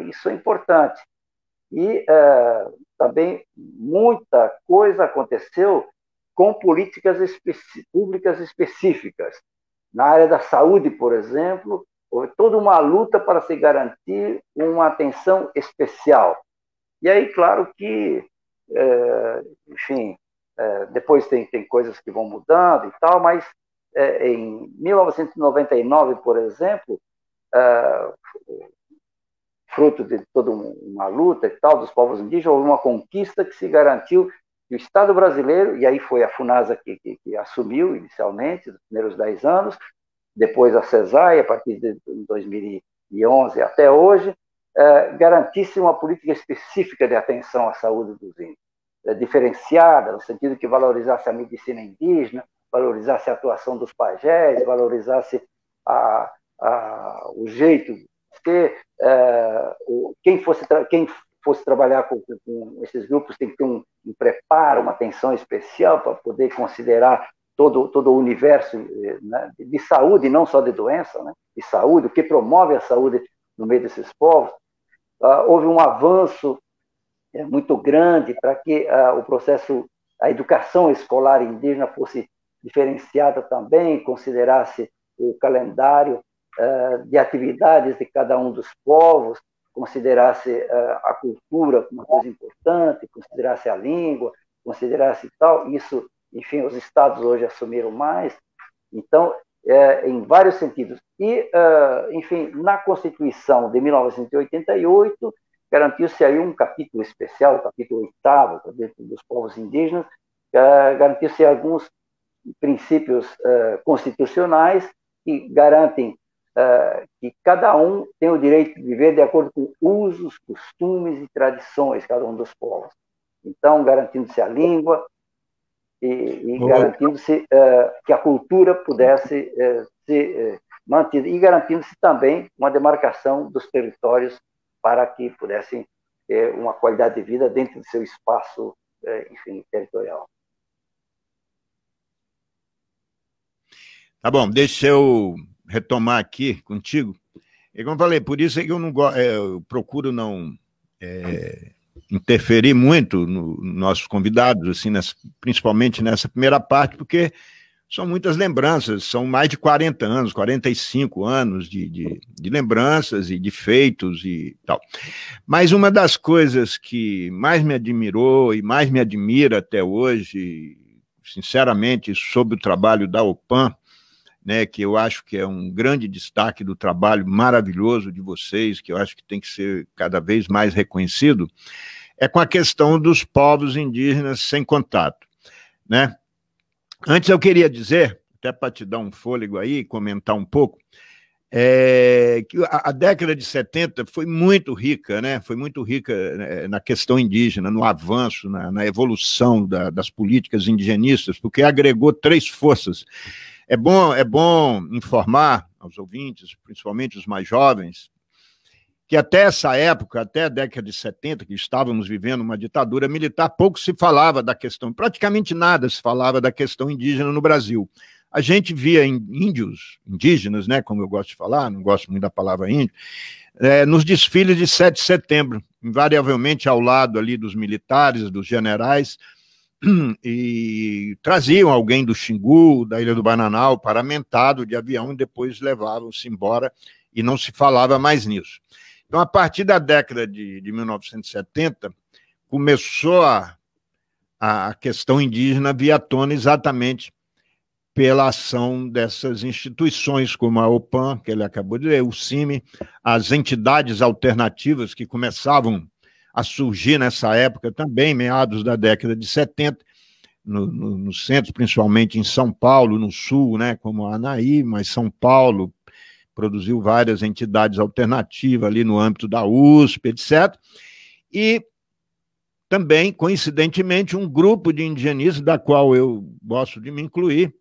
S8: isso é importante. E também muita coisa aconteceu com políticas públicas específicas. Na área da saúde, por exemplo, houve toda uma luta para se garantir uma atenção especial. E aí, claro que, enfim, depois tem coisas que vão mudando e tal, mas em 1999, por exemplo, fruto de toda uma luta e tal dos povos indígenas, houve uma conquista que se garantiu que o Estado brasileiro, e aí foi a FUNASA que assumiu inicialmente, nos primeiros 10 anos, depois a CESAI, a partir de 2011 até hoje, garantisse uma política específica de atenção à saúde dos índios, diferenciada, no sentido que valorizasse a medicina indígena, valorizasse a atuação dos pajés, valorizasse o jeito de ser. Quem fosse trabalhar com esses grupos tem que ter um preparo, uma atenção especial para poder considerar todo o universo, né, de saúde, não só de doença, né, de saúde, o que promove a saúde no meio desses povos. Houve um avanço muito grande para que o processo, a educação escolar indígena fosse diferenciada também, considerasse o calendário de atividades de cada um dos povos, considerasse a cultura como uma coisa importante, considerasse a língua, considerasse tal. Isso, enfim, os estados hoje assumiram mais. Então, em vários sentidos. E, enfim, na Constituição de 1988, garantiu-se aí um capítulo especial, o capítulo 8º, dentro dos povos indígenas, garantiu-se alguns princípios constitucionais que garantem que cada um tem o direito de viver de acordo com usos, costumes e tradições, cada um dos povos. Então, garantindo-se a língua e garantindo-se que a cultura pudesse ser mantida, e garantindo-se também uma demarcação dos territórios para que pudessem ter uma qualidade de vida dentro do seu espaço, enfim, territorial.
S7: Tá bom, deixa eu retomar aqui contigo. E como eu falei, por isso é que eu não eu procuro não interferir muito nos nossos convidados, assim, principalmente nessa primeira parte, porque são muitas lembranças, são mais de 40 anos, 45 anos de lembranças e de feitos e tal. Mas uma das coisas que mais me admirou e mais me admira até hoje, sinceramente, sobre o trabalho da OPAN, né, que eu acho que é um grande destaque do trabalho maravilhoso de vocês, que eu acho que tem que ser cada vez mais reconhecido, é com a questão dos povos indígenas sem contato, né? Antes eu queria dizer, até para te dar um fôlego aí, comentar um pouco, que a década de 70 foi muito rica, né? Foi muito rica na questão indígena, no avanço, na evolução das políticas indigenistas, porque agregou 3 forças. É bom informar aos ouvintes, principalmente os mais jovens, que até essa época, até a década de 70, que estávamos vivendo uma ditadura militar, pouco se falava da questão, praticamente nada se falava da questão indígena no Brasil. A gente via indígenas, né, como eu gosto de falar, não gosto muito da palavra índio, nos desfiles de 7 de setembro, invariavelmente ao lado ali dos militares, dos generais, e traziam alguém do Xingu, da Ilha do Bananal, paramentado de avião, e depois levavam-se embora, e não se falava mais nisso. Então, a partir da década de 1970, começou a questão indígena vir à tona exatamente pela ação dessas instituições, como a OPAN, que ele acabou de dizer, o CIMI, as entidades alternativas que começavam a surgir nessa época também, meados da década de 70, no centro, principalmente em São Paulo, no sul, né, como a ANAI, mas São Paulo produziu várias entidades alternativas ali no âmbito da USP, etc. E também, coincidentemente, um grupo de indigenistas, da qual eu gosto de me incluir,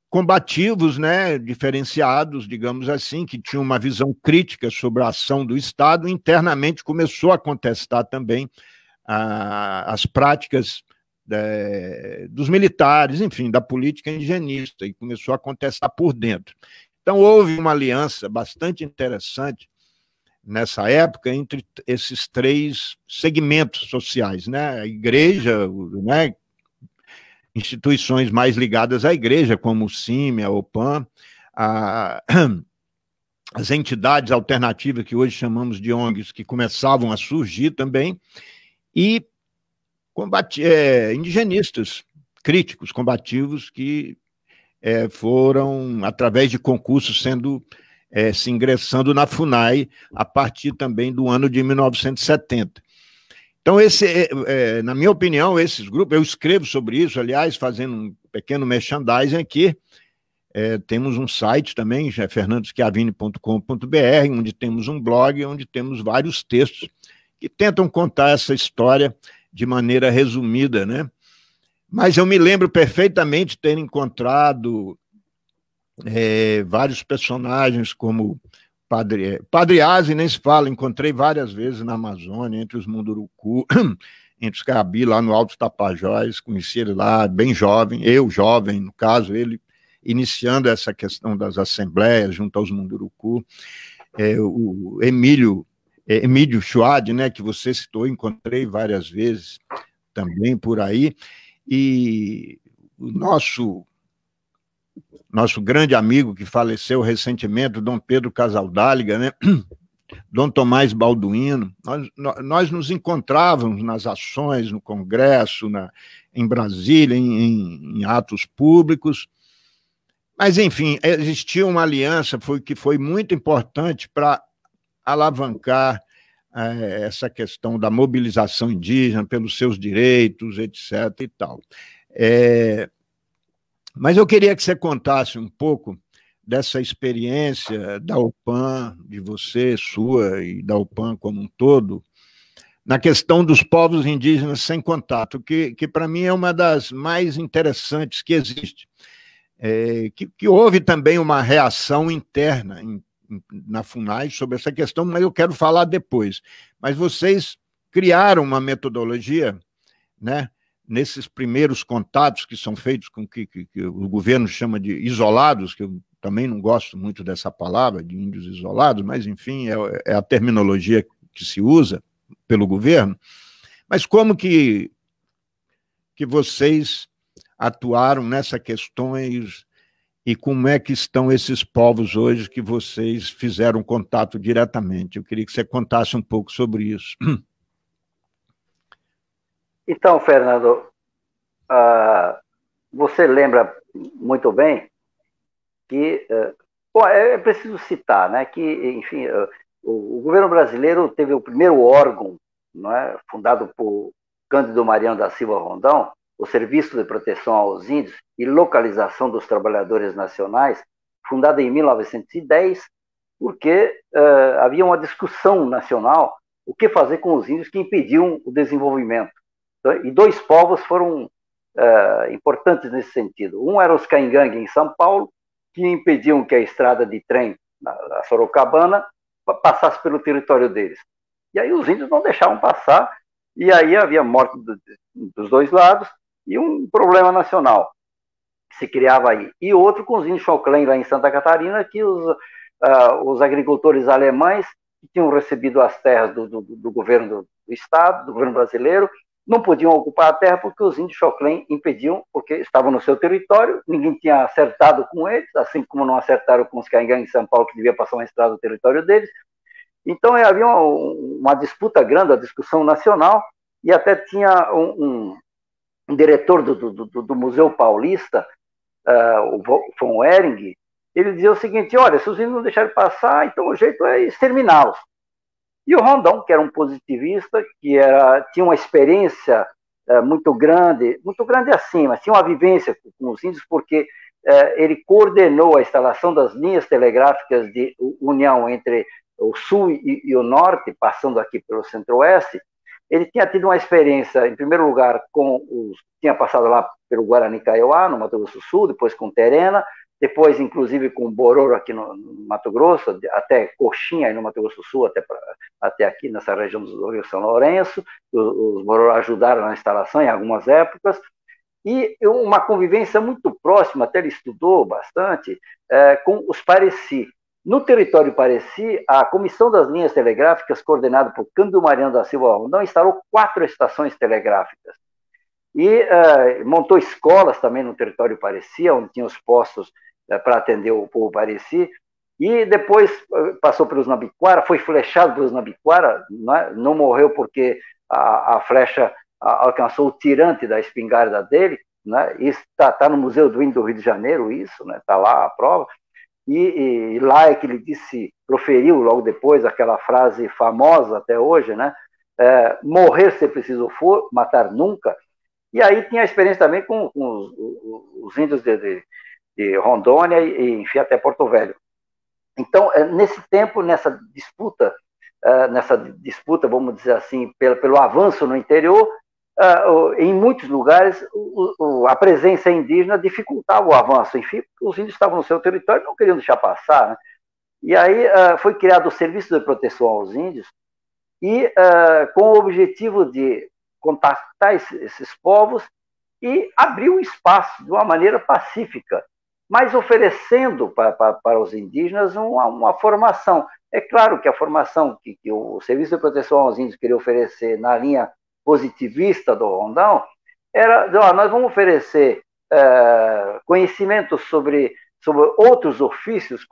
S7: combativos, né, diferenciados, digamos assim, que tinham uma visão crítica sobre a ação do Estado, internamente começou a contestar também as práticas dos militares, enfim, da política indigenista, e começou a contestar por dentro. Então, houve uma aliança bastante interessante nessa época entre esses 3 segmentos sociais, né, a igreja, né, instituições mais ligadas à igreja, como o CIMI, a OPAN, as entidades alternativas que hoje chamamos de ONGs, que começavam a surgir também, e indigenistas críticos, combativos, que foram, através de concursos, se ingressando na FUNAI, a partir também do ano de 1970. Então, na minha opinião, esses grupos, eu escrevo sobre isso, aliás, fazendo um pequeno merchandising aqui, temos um site também, fernandoschiavini.com.br, onde temos um blog, onde temos vários textos que tentam contar essa história de maneira resumida, né? Mas eu me lembro perfeitamente de ter encontrado vários personagens como Padre Aze, nem se fala, encontrei várias vezes na Amazônia, entre os Munduruku, entre os Caabi, lá no Alto Tapajós, conheci ele lá, bem jovem, eu jovem, no caso, ele iniciando essa questão das assembleias junto aos Munduruku, o Emílio Chouad, né, que você citou, encontrei várias vezes também por aí, e o nosso grande amigo que faleceu recentemente, Dom Pedro Casaldáliga, né? Dom Tomás Balduino, nós nos encontrávamos nas ações, no Congresso, em Brasília, em atos públicos, mas, enfim, existia uma aliança que foi muito importante para alavancar essa questão da mobilização indígena pelos seus direitos, etc. e tal. Mas eu queria que você contasse um pouco dessa experiência da OPAN, de você, sua, e da OPAN como um todo, na questão dos povos indígenas sem contato, que para mim é uma das mais interessantes que existe. Que houve também uma reação interna na FUNAI sobre essa questão, mas eu quero falar depois. Mas vocês criaram uma metodologia, né, nesses primeiros contatos que são feitos com que o governo chama de isolados, que eu também não gosto muito dessa palavra, de índios isolados, mas, enfim, é a terminologia que se usa pelo governo. Mas como que vocês atuaram nessas questões e como é que estão esses povos hoje que vocês fizeram contato diretamente? Eu queria que você contasse um pouco sobre isso.
S8: Então, Fernando, você lembra muito bem que é preciso citar, né, que, enfim, o governo brasileiro teve o primeiro órgão, não é, fundado por Cândido Mariano da Silva Rondão, o Serviço de Proteção aos Índios e Localização dos Trabalhadores Nacionais, fundado em 1910, porque havia uma discussão nacional o que fazer com os índios que impediam o desenvolvimento. E dois povos foram importantes nesse sentido. Um era os Caingangue, em São Paulo, que impediam que a estrada de trem na Sorocabana passasse pelo território deles. E aí os índios não deixavam passar, e aí havia morte dos dois lados, e um problema nacional que se criava aí. E outro com os índios Choclen, lá em Santa Catarina, que os agricultores alemães, que tinham recebido as terras do governo do Estado, do governo brasileiro, não podiam ocupar a terra porque os índios Choclen impediam, porque estavam no seu território, ninguém tinha acertado com eles, assim como não acertaram com os Caingangue em São Paulo, que devia passar uma estrada no território deles. Então havia uma disputa grande, a discussão nacional, e até tinha um diretor do Museu Paulista, o von Ehring, ele dizia o seguinte: olha, se os índios não deixarem passar, então o jeito é exterminá-los. E o Rondão, que era um positivista, que tinha uma experiência muito grande assim, mas tinha uma vivência com os índios, porque ele coordenou a instalação das linhas telegráficas de união entre o sul e o norte, passando aqui pelo centro-oeste. Ele tinha tido uma experiência, em primeiro lugar, tinha passado lá pelo Guarani Kaiowá, no Mato Grosso do Sul, depois com Terena, depois, inclusive, com Bororo aqui no Mato Grosso, até Coxinha, aí no Mato Grosso do Sul, até aqui nessa região do Rio São Lourenço. Os Bororo ajudaram na instalação em algumas épocas. E uma convivência muito próxima, até ele estudou bastante, com os Pareci. No território Pareci, a Comissão das Linhas Telegráficas, coordenada por Cândido Mariano da Silva Rondão, instalou 4 estações telegráficas. E montou escolas também no território Pareci, onde tinha os postos para atender o povo Pareci. E depois passou pelos Nabiquara, foi flechado pelos Nabiquara, não morreu porque a flecha alcançou o tirante da espingarda dele, né? Isso está no Museu do Índio do Rio de Janeiro, isso, né? Está lá a prova. E lá é que ele proferiu logo depois aquela frase famosa até hoje, né? Morrer se preciso for, matar nunca. E aí tinha a experiência também com os índios de Rondônia e enfim, até Porto Velho. Então, nesse tempo, nessa disputa, vamos dizer assim, pelo avanço no interior, em muitos lugares a presença indígena dificultava o avanço. Enfim, os índios estavam no seu território e não queriam deixar passar, né? E aí foi criado o Serviço de Proteção aos Índios, e com o objetivo de contactar esses povos e abrir um espaço de uma maneira pacífica, mas oferecendo para os indígenas uma formação. É claro que a formação que o Serviço de Proteção aos Índios queria oferecer na linha positivista do Rondão era: nós vamos oferecer conhecimentos sobre outros ofícios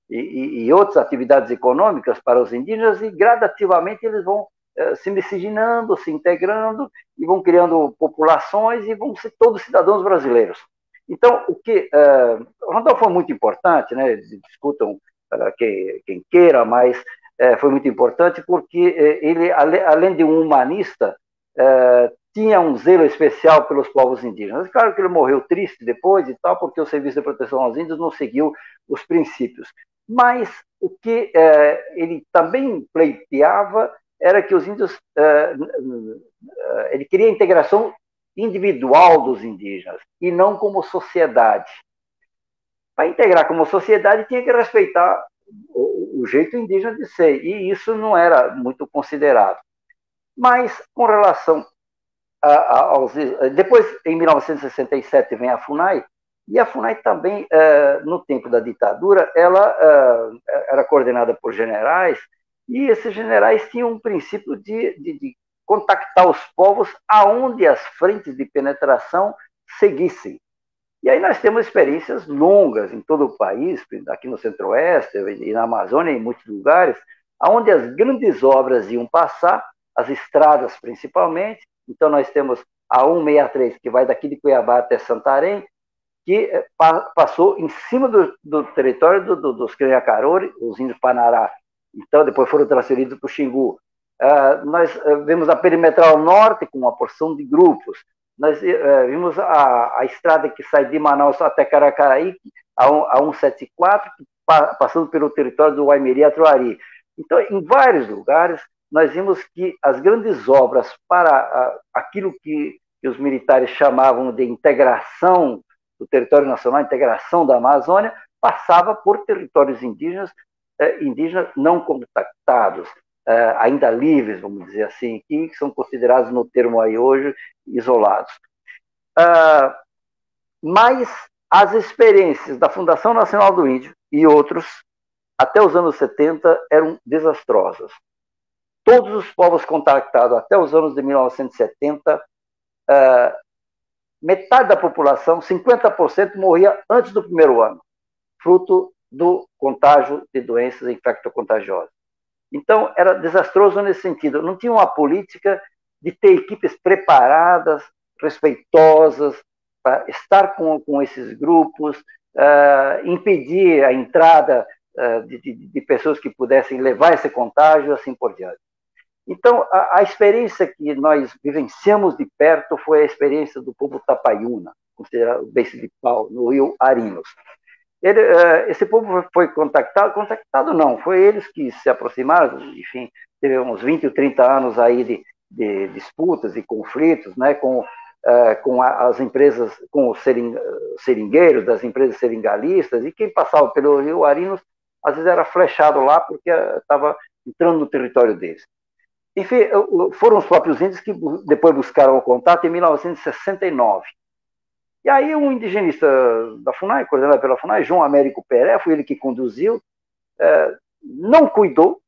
S8: e outras atividades econômicas para os indígenas, e gradativamente eles vão se miscigenando, se integrando, e vão criando populações e vão ser todos cidadãos brasileiros. Então, o Rondão foi muito importante, né? Discutam quem queira, mas foi muito importante porque ele, além de um humanista, tinha um zelo especial pelos povos indígenas. Claro que ele morreu triste depois e tal, porque o Serviço de Proteção aos Índios não seguiu os princípios. Mas o que ele também pleiteava era que os índios... ele queria a integração individual dos indígenas e não como sociedade. Para integrar como sociedade, tinha que respeitar o jeito indígena de ser, e isso não era muito considerado. Mas, com relação Depois, em 1967, vem a FUNAI, e a FUNAI também, no tempo da ditadura, ela era coordenada por generais, e esses generais tinham um princípio de contactar os povos aonde as frentes de penetração seguissem. E aí nós temos experiências longas em todo o país, aqui no Centro-Oeste e na Amazônia, em muitos lugares, onde as grandes obras iam passar, as estradas principalmente. Então nós temos a 163, que vai daqui de Cuiabá até Santarém, que passou em cima do território dos Criacarori, os índios Panará. Então depois foram transferidos para o Xingu. Nós vemos a Perimetral Norte com uma porção de grupos. Nós vimos a estrada que sai de Manaus até Caracaraí, a 174, passando pelo território do Uaimiri e Atuari. Então, em vários lugares, nós vimos que as grandes obras para aquilo que os militares chamavam de integração do território nacional, integração da Amazônia, passava por territórios indígenas não contactados, ainda livres, vamos dizer assim, que são considerados no termo aí hoje isolados. Mas as experiências da Fundação Nacional do Índio e outros, até os anos 70, eram desastrosas. Todos os povos contactados até os anos de 1970, metade da população, 50%, morria antes do primeiro ano, fruto do contágio de doenças infectocontagiosas. Então, era desastroso nesse sentido. Não tinha uma política de ter equipes preparadas, respeitosas, para estar com esses grupos, impedir a entrada de pessoas que pudessem levar esse contágio, assim por diante. Então, a experiência que nós vivenciamos de perto foi a experiência do povo Tapaiuna, considerado o beiço de pau, no rio Arinos. Esse povo foi contactado não, foi eles que se aproximaram, enfim, teve uns 20 ou 30 anos aí de disputas e conflitos, né, com as empresas, com os seringueiros das empresas seringalistas, e quem passava pelo rio Arinos, às vezes era flechado lá porque estava entrando no território deles. Enfim, foram os próprios índios que depois buscaram o contato em 1969. E aí um indigenista da FUNAI, coordenado pela FUNAI, João Américo Peré, foi ele que conduziu, não cuidou,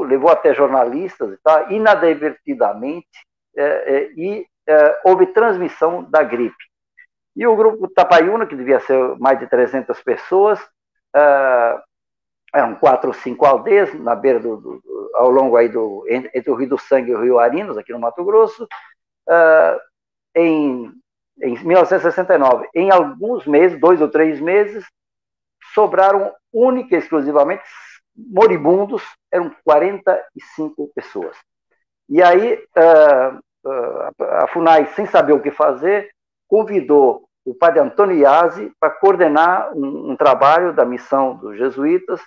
S8: levou até jornalistas, tá, inadvertidamente, e houve transmissão da gripe. E o grupo Tapaiuna, que devia ser mais de 300 pessoas, eram 4 ou 5 aldeias, na beira ao longo aí entre o Rio do Sangue e o Rio Arinos, aqui no Mato Grosso, em 1969. Em alguns meses, 2 ou 3 meses, sobraram única e exclusivamente moribundos, eram 45 pessoas. E aí a FUNAI, sem saber o que fazer, convidou o padre Antônio Iazzi para coordenar um trabalho da missão dos jesuítas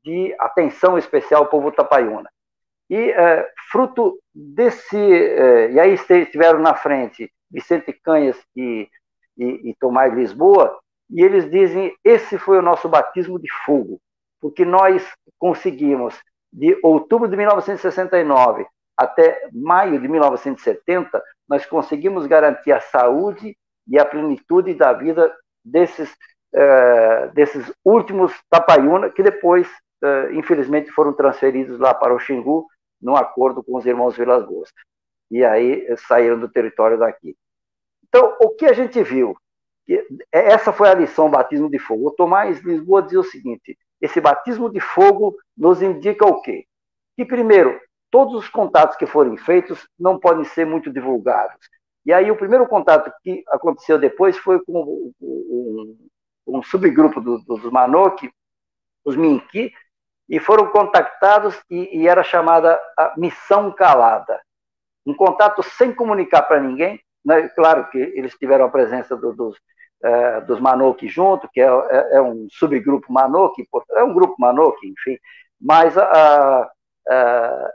S8: de atenção especial ao povo Tapaiuna. E fruto desse... e aí estiveram na frente Vicente Canhas e Tomás Lisboa, e eles dizem, esse foi o nosso batismo de fogo, porque nós conseguimos, de outubro de 1969 até maio de 1970, nós conseguimos garantir a saúde e a plenitude da vida desses últimos Tapaiuna, que depois, infelizmente, foram transferidos lá para o Xingu, num acordo com os irmãos Vilas Boas. E aí saíram do território daqui. Então, o que a gente viu? Essa foi a lição, o batismo de fogo. O Tomás Lisboa dizia o seguinte, esse batismo de fogo nos indica o quê? Que, primeiro, todos os contatos que forem feitos não podem ser muito divulgados. E aí o primeiro contato que aconteceu depois foi com um subgrupo dos Manoque, os Minqui, e foram contactados e era chamada a missão calada. Um contato sem comunicar para ninguém, né? Claro que eles tiveram a presença dos Manoque junto, que é um subgrupo Manoque, é um grupo Manoque, enfim, mas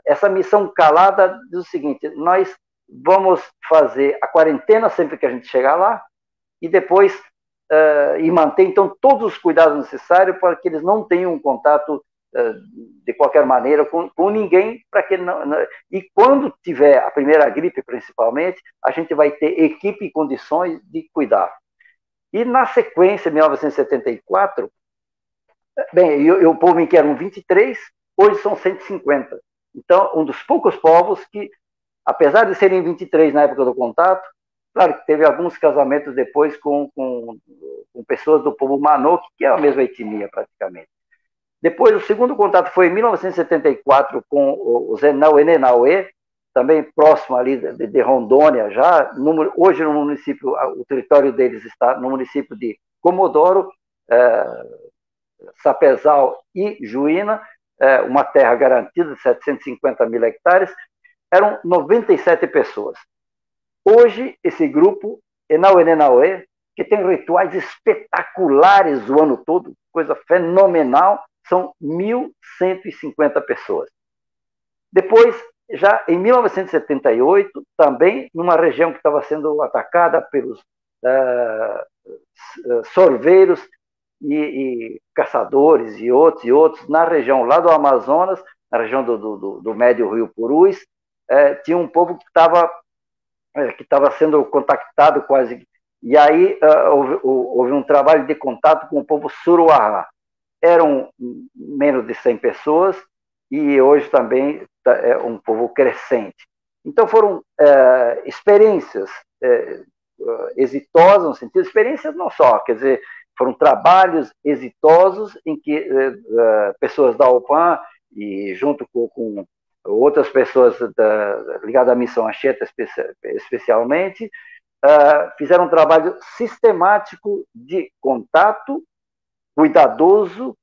S8: essa missão calada diz o seguinte, nós vamos fazer a quarentena sempre que a gente chegar lá, e depois, e manter, então, todos os cuidados necessários para que eles não tenham um contato de qualquer maneira com ninguém, para que e quando tiver a primeira gripe, principalmente, a gente vai ter equipe e condições de cuidar. E na sequência, em 1974, bem, o povo em que eram 23, hoje são 150. Então, um dos poucos povos que, apesar de serem 23 na época do contato, claro que teve alguns casamentos depois com pessoas do povo Manoque, que é a mesma etnia praticamente. Depois, o segundo contato foi em 1974 com o Zenauê, também próximo ali de Rondônia, já. Hoje, no município, o território deles está no município de Comodoro, Sapezal e Juína, uma terra garantida de 750 mil hectares. Eram 97 pessoas. Hoje, esse grupo, Enauê, que tem rituais espetaculares o ano todo, coisa fenomenal, são 1.150 pessoas. Depois, já em 1978, também numa região que estava sendo atacada pelos sorveiros e caçadores e outros, na região lá do Amazonas, na região do médio rio Purus, tinha um povo que estava sendo contactado quase, e aí houve um trabalho de contato com o povo Suruahá. Eram menos de 100 pessoas e hoje também é um povo crescente. Então foram experiências exitosas, no sentido de experiências não só, quer dizer, foram trabalhos exitosos em que pessoas da OPAN e junto com outras pessoas ligadas à missão Anchieta especialmente, fizeram um trabalho sistemático de contato, cuidadoso,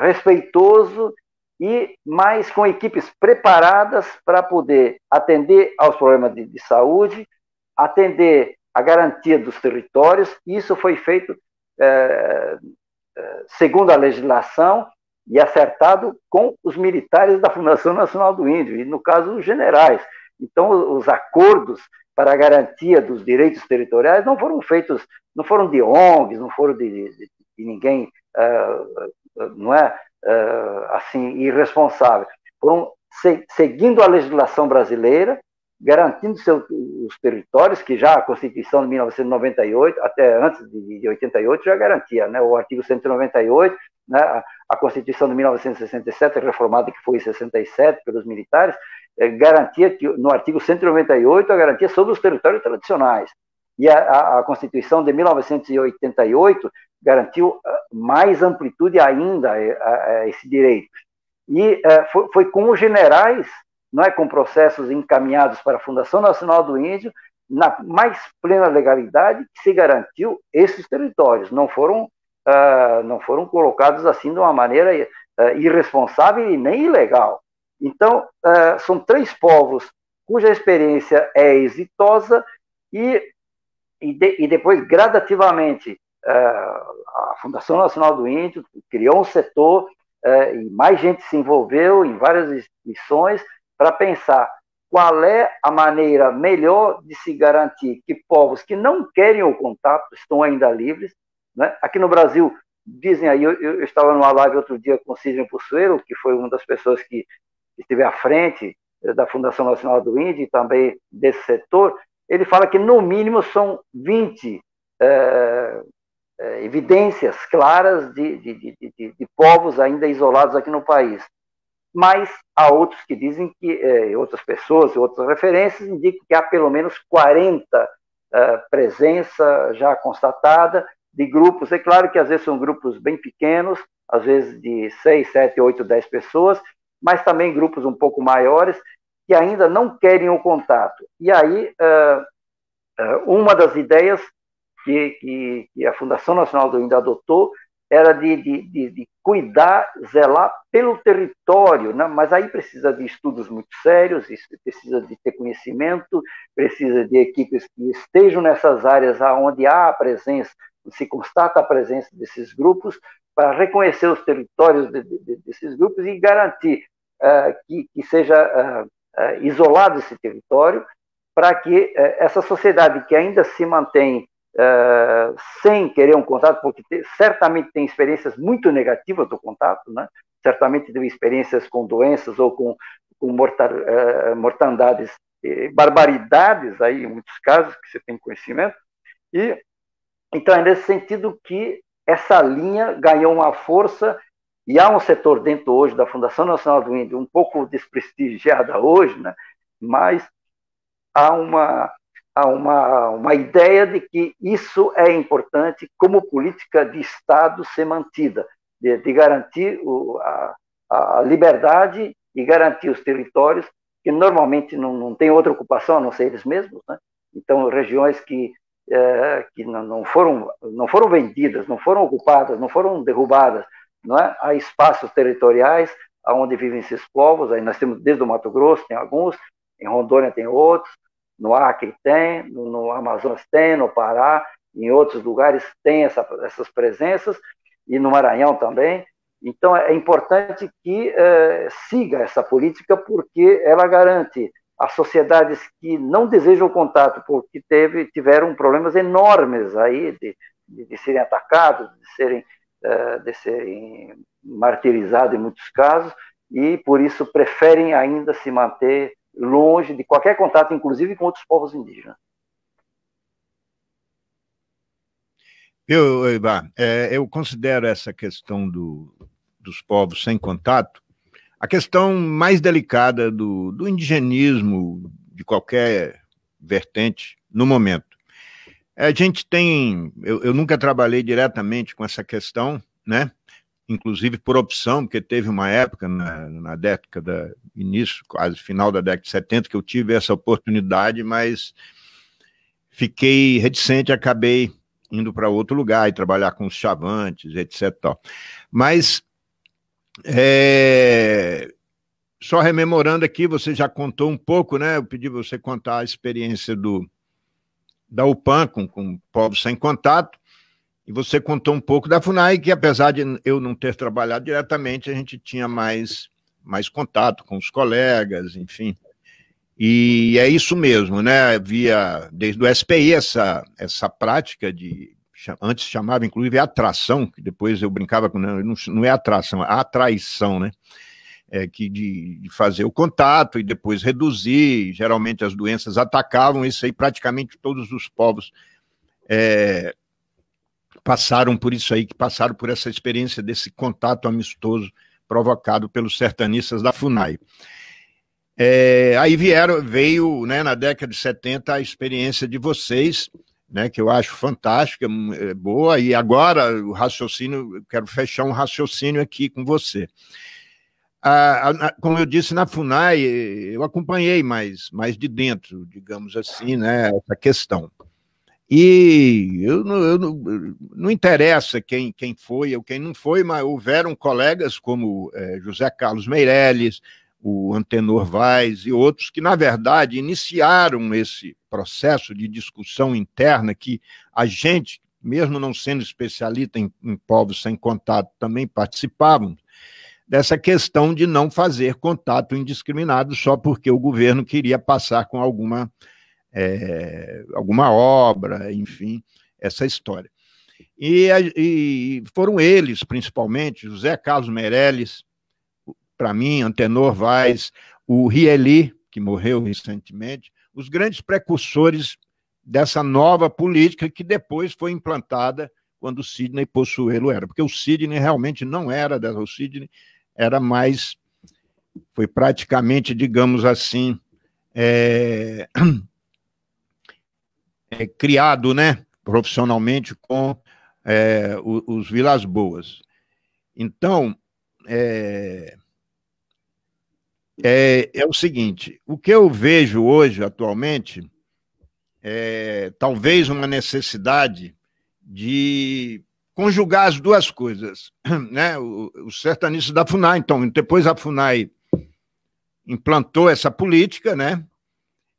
S8: respeitoso e mais com equipes preparadas para poder atender aos problemas de saúde, atender a garantia dos territórios. Isso foi feito segundo a legislação e acertado com os militares da Fundação Nacional do Índio, e no caso os generais. Então os acordos para a garantia dos direitos territoriais não foram feitos, não foram de ONGs, não foram de ninguém, não é assim, irresponsável. Foram seguindo a legislação brasileira, garantindo os territórios, que já a Constituição de 1998, até antes de 88, já garantia, né? O artigo 198, né? A Constituição de 1967, reformada, que foi em 67 pelos militares, garantia que, no artigo 198, a garantia sobre os territórios tradicionais. E a Constituição de 1988 garantiu mais amplitude ainda a esse direito. E foi com os generais, não é, com processos encaminhados para a Fundação Nacional do Índio, na mais plena legalidade, que se garantiu esses territórios. Não foram colocados assim de uma maneira irresponsável e nem ilegal. Então, são 3 povos cuja experiência é exitosa e depois, gradativamente, a Fundação Nacional do Índio criou um setor e mais gente se envolveu em várias missões para pensar qual é a maneira melhor de se garantir que povos que não querem o contato estão ainda livres, né? Aqui no Brasil, dizem aí, eu estava numa live outro dia com o Sidney Pussuero, que foi uma das pessoas que esteve à frente da Fundação Nacional do Índio e também desse setor. Ele fala que no mínimo são 20 evidências claras de povos ainda isolados aqui no país. Mas há outros que dizem que, outras pessoas e outras referências indicam que há pelo menos 40 presença já constatada de grupos. É claro que às vezes são grupos bem pequenos, às vezes de 6, 7, 8, 10 pessoas, mas também grupos um pouco maiores que ainda não querem o contato. E aí, uma das ideias que a Fundação Nacional do Índio adotou era de cuidar, zelar pelo território, né? Mas aí precisa de estudos muito sérios, precisa de ter conhecimento, precisa de equipes que estejam nessas áreas onde há a presença, se constata a presença desses grupos, para reconhecer os territórios desses grupos e garantir que seja isolado esse território, para que essa sociedade que ainda se mantém sem querer um contato, porque certamente tem experiências muito negativas do contato, né? Certamente teve experiências com doenças ou com mortandades, barbaridades, aí, em muitos casos, que você tem conhecimento. E, então, é nesse sentido que essa linha ganhou uma força, e há um setor dentro hoje da Fundação Nacional do Índio, um pouco desprestigiada hoje, né? Mas há uma ideia de que isso é importante como política de Estado ser mantida, de garantir a liberdade e garantir os territórios, que normalmente não tem outra ocupação a não ser eles mesmos, né? Então, regiões que não foram vendidas, não foram ocupadas, não foram derrubadas, não é? Há espaços territoriais onde vivem esses povos, aí nós temos desde o Mato Grosso, tem alguns, em Rondônia tem outros, no Acre tem, no Amazonas tem, no Pará, em outros lugares tem essas presenças, e no Maranhão também. Então, é importante que siga essa política, porque ela garante as sociedades que não desejam contato, porque tiveram problemas enormes aí de serem atacados, de serem martirizados em muitos casos, e por isso preferem ainda se manter longe de qualquer contato, inclusive com outros povos indígenas.
S7: Ivan, eu considero essa questão dos povos sem contato a questão mais delicada do indigenismo de qualquer vertente no momento. A gente tem... Eu nunca trabalhei diretamente com essa questão, né? Inclusive por opção, porque teve uma época na década, início, quase final da década de 70, que eu tive essa oportunidade, mas fiquei reticente, acabei indo para outro lugar e trabalhar com os chavantes, etc. Mas, só rememorando aqui, você já contou um pouco, né? Eu pedi você contar a experiência da UPAN com povos sem contato, e você contou um pouco da FUNAI, que apesar de eu não ter trabalhado diretamente, a gente tinha mais contato com os colegas, enfim. E é isso mesmo, né? Havia, desde o SPI, essa prática de... Antes chamava, inclusive, atração, que depois eu brincava com... Não é atração, é atraição, né? De fazer o contato e depois reduzir. Geralmente as doenças atacavam, isso aí praticamente todos os povos passaram por isso aí, que passaram por essa experiência desse contato amistoso provocado pelos sertanistas da FUNAI. Aí veio, né, na década de 70 a experiência de vocês, né, que eu acho fantástica, boa, e agora o raciocínio, eu quero fechar um raciocínio aqui com você. Como eu disse, na FUNAI, eu acompanhei mais de dentro, digamos assim, né, essa questão. E não interessa quem foi ou quem não foi, mas houveram colegas como José Carlos Meirelles, o Antenor Vaz e outros que, na verdade, iniciaram esse processo de discussão interna que a gente, mesmo não sendo especialista em povos sem contato, também participavam dessa questão de não fazer contato indiscriminado só porque o governo queria passar com alguma obra, enfim, essa história. E foram eles, principalmente, José Carlos Meirelles, para mim, Antenor Vaz, o Rieli, que morreu recentemente, os grandes precursores dessa nova política que depois foi implantada quando o Sidney Possuelo era, porque o Sidney realmente não era dessa, o Sidney era mais, foi praticamente, digamos assim, criado, né, profissionalmente com os Vilas Boas. Então, é o seguinte, o que eu vejo hoje, atualmente, talvez uma necessidade de conjugar as duas coisas, né? Os sertanistas da FUNAI, então, depois a FUNAI implantou essa política, né,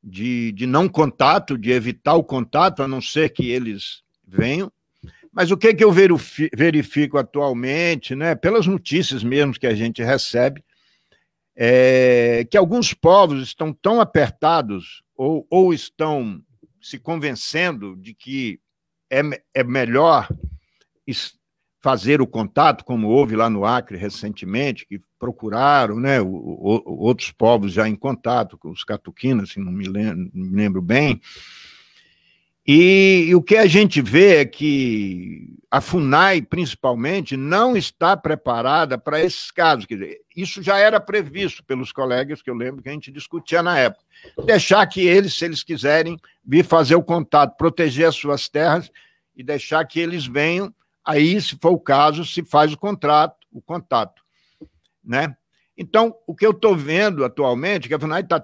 S7: de não contato, de evitar o contato, a não ser que eles venham. Mas o que eu verifico atualmente, né, pelas notícias mesmo que a gente recebe, que alguns povos estão tão apertados ou estão se convencendo de que é melhor fazer o contato, como houve lá no Acre recentemente, que procuraram, né, outros povos já em contato, com os catuquinas, se não me lembro bem. E o que a gente vê é que a FUNAI, principalmente, não está preparada para esses casos. Quer dizer, isso já era previsto pelos colegas, que eu lembro que a gente discutia na época. Deixar que eles, se eles quiserem, vir fazer o contato, proteger as suas terras e deixar que eles venham, aí, se for o caso, se faz o contato, né? Então, o que eu estou vendo atualmente, que a FUNAI está,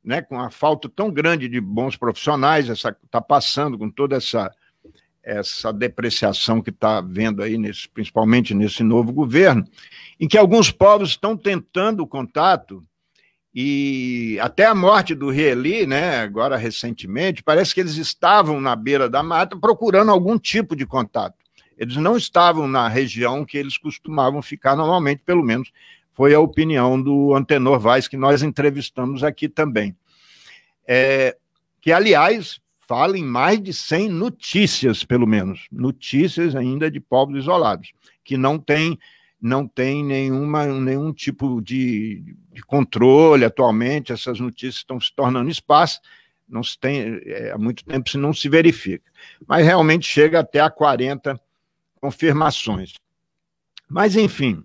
S7: né, com a falta tão grande de bons profissionais, está passando com toda essa depreciação que está havendo aí, principalmente nesse novo governo, em que alguns povos estão tentando o contato, e até a morte do Rieli, né, agora recentemente, parece que eles estavam na beira da mata procurando algum tipo de contato. Eles não estavam na região que eles costumavam ficar normalmente, pelo menos foi a opinião do Antenor Vaz, que nós entrevistamos aqui também. Que, aliás, fala em mais de 100 notícias, pelo menos, notícias ainda de povos isolados, que não tem nenhum tipo de controle atualmente, essas notícias estão se tornando escassas, não se tem, há muito tempo se não se verifica. Mas realmente chega até a 40 confirmações. Mas, enfim,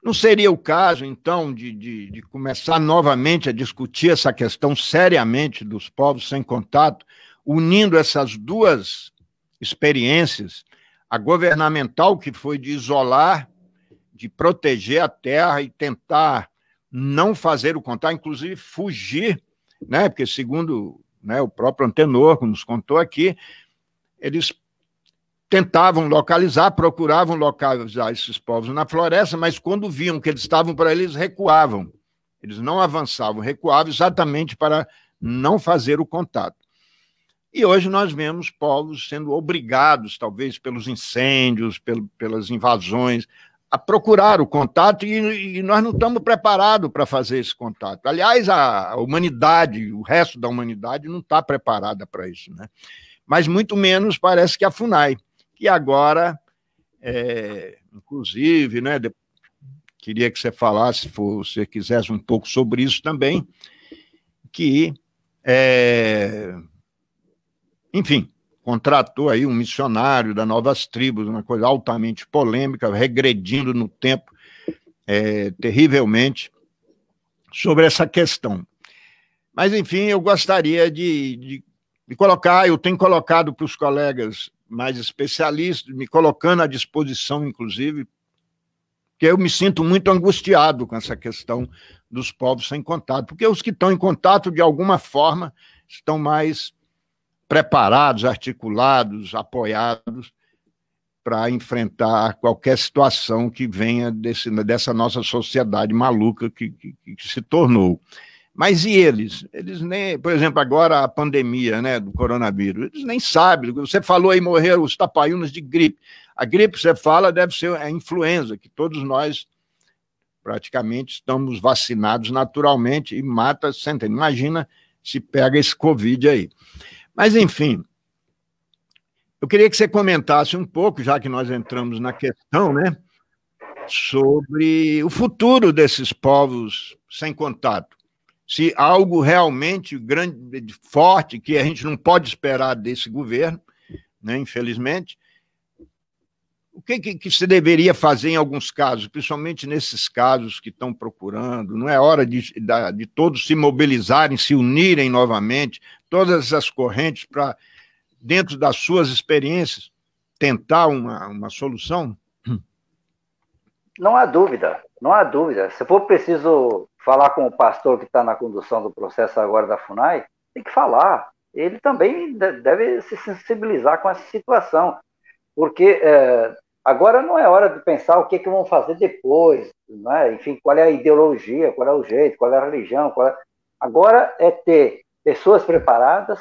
S7: não seria o caso, então, de começar novamente a discutir essa questão seriamente dos povos sem contato, unindo essas duas experiências, a governamental, que foi de isolar, de proteger a terra e tentar não fazer o contato, inclusive fugir, né? Porque, segundo, né, o próprio Antenor, que nos contou aqui, eles tentavam localizar, procuravam localizar esses povos na floresta, mas quando viam que eles estavam por aí, eles recuavam. Eles não avançavam, recuavam exatamente para não fazer o contato. E hoje nós vemos povos sendo obrigados, talvez pelos incêndios, pelas invasões, a procurar o contato, e nós não estamos preparados para fazer esse contato. Aliás, a humanidade, o resto da humanidade não está preparada para isso, né? Mas muito menos parece que a FUNAI, que agora, inclusive, né, queria que você falasse, se você quisesse, um pouco sobre isso também, que, enfim, contratou aí um missionário da Novas Tribos, uma coisa altamente polêmica, regredindo no tempo terrivelmente sobre essa questão. Mas, enfim, eu gostaria de colocar, eu tenho colocado para os colegas mais especialistas, me colocando à disposição, inclusive, que eu me sinto muito angustiado com essa questão dos povos sem contato, porque os que estão em contato, de alguma forma, estão mais preparados, articulados, apoiados para enfrentar qualquer situação que venha dessa nossa sociedade maluca que se tornou. Mas e eles? Eles nem, por exemplo, agora a pandemia, né, do coronavírus, eles nem sabem. Você falou aí, morreram os tapaiúnas de gripe. A gripe, você fala, deve ser a influenza, que todos nós praticamente estamos vacinados naturalmente e mata sempre. Imagina se pega esse Covid aí. Mas, enfim, eu queria que você comentasse um pouco, já que nós entramos na questão, né, sobre o futuro desses povos sem contato. Se algo realmente grande, forte, que a gente não pode esperar desse governo, né, infelizmente, o que se deveria fazer em alguns casos, principalmente nesses casos que estão procurando? Não é hora de todos se mobilizarem, se unirem novamente, todas essas correntes para, dentro das suas experiências, tentar uma solução?
S8: Não há dúvida, não há dúvida. Se for preciso falar com o pastor que está na condução do processo agora da FUNAI, tem que falar. Ele também deve se sensibilizar com essa situação, porque agora não é hora de pensar o que vão fazer depois, não é? Enfim, qual é a ideologia, qual é o jeito, qual é a religião. Agora é ter pessoas preparadas,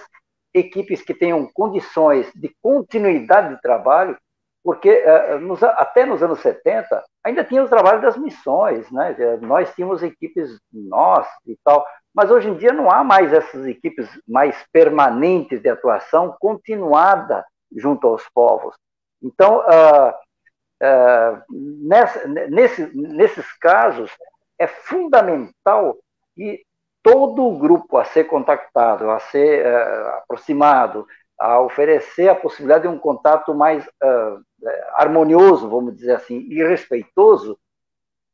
S8: equipes que tenham condições de continuidade de trabalho porque até nos anos 70 ainda tinha o trabalho das missões, né? Nós tínhamos equipes nós e tal, mas hoje em dia não há mais essas equipes mais permanentes de atuação continuada junto aos povos. Então, nesses casos, é fundamental que todo o grupo a ser contactado, a ser aproximado, a oferecer a possibilidade de um contato mais harmonioso, vamos dizer assim, e respeitoso,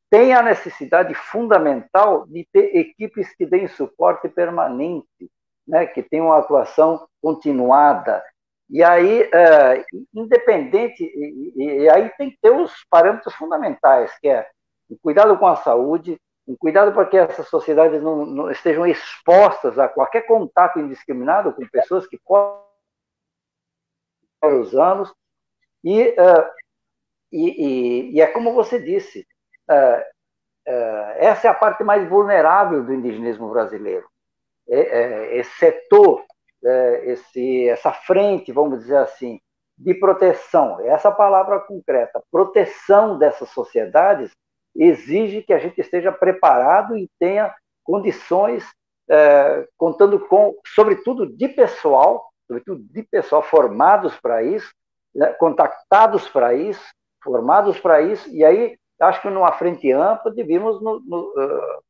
S8: tem a necessidade fundamental de ter equipes que deem suporte permanente, né, que tenham uma atuação continuada. E aí, independente, e aí tem que ter os parâmetros fundamentais, que é o cuidado com a saúde, o cuidado para que essas sociedades não estejam expostas a qualquer contato indiscriminado com pessoas que podem os anos, e é como você disse, essa é a parte mais vulnerável do indigenismo brasileiro. Esse setor, essa frente, vamos dizer assim, de proteção, essa palavra concreta, proteção dessas sociedades, exige que a gente esteja preparado e tenha condições, contando com, sobretudo de pessoal formados para isso, né, contactados para isso, formados para isso, e aí acho que numa frente ampla devíamos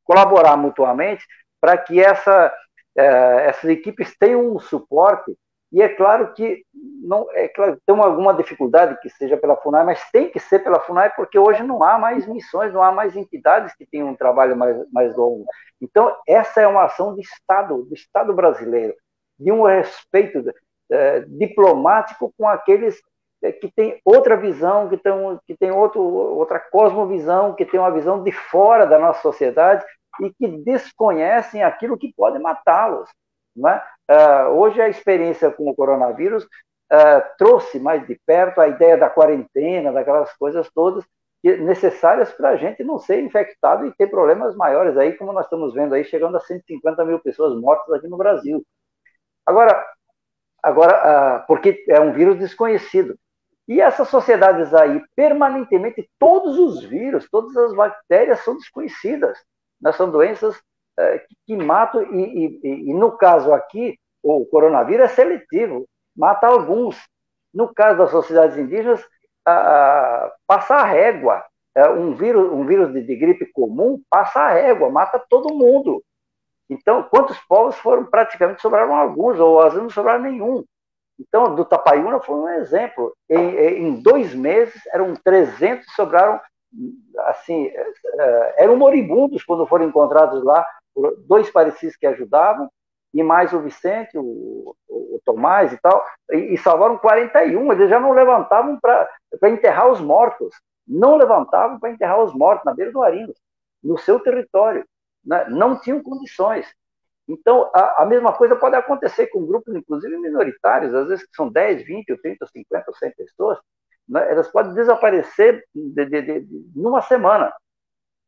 S8: colaborar mutuamente para que essas equipes tenham um suporte. E é claro que tem alguma dificuldade que seja pela FUNAI, mas tem que ser pela FUNAI, porque hoje não há mais missões, não há mais entidades que tenham um trabalho mais longo. Então, essa é uma ação do Estado brasileiro, de um respeito diplomático com aqueles que têm outra visão, que têm outra cosmovisão, que têm uma visão de fora da nossa sociedade e que desconhecem aquilo que pode matá-los. Não é? Hoje a experiência com o coronavírus trouxe mais de perto a ideia da quarentena, daquelas coisas todas necessárias para a gente não ser infectado e ter problemas maiores, aí, como nós estamos vendo, aí, chegando a 150 mil pessoas mortas aqui no Brasil. Agora, porque é um vírus desconhecido. E essas sociedades aí, permanentemente, todos os vírus, todas as bactérias são desconhecidas. São doenças que matam, e no caso aqui, o coronavírus é seletivo, mata alguns. No caso das sociedades indígenas, passa a régua. Um vírus de gripe comum passa a régua, mata todo mundo. Então, quantos povos praticamente sobraram alguns, ou às vezes não sobraram nenhum. Então, do Tapaiuna foi um exemplo. Em 2 meses, eram 300, sobraram, assim, eram moribundos quando foram encontrados lá, 2 parecidos que ajudavam, e mais o Vicente, o Tomás e tal, e salvaram 41. Eles já não levantavam para enterrar os mortos. Não levantavam para enterrar os mortos na beira do Arinos, no seu território. Né? Não tinham condições. Então, a mesma coisa pode acontecer com grupos, inclusive minoritários, às vezes que são 10, 20, 30, 50, 100 pessoas, né? Elas podem desaparecer numa semana.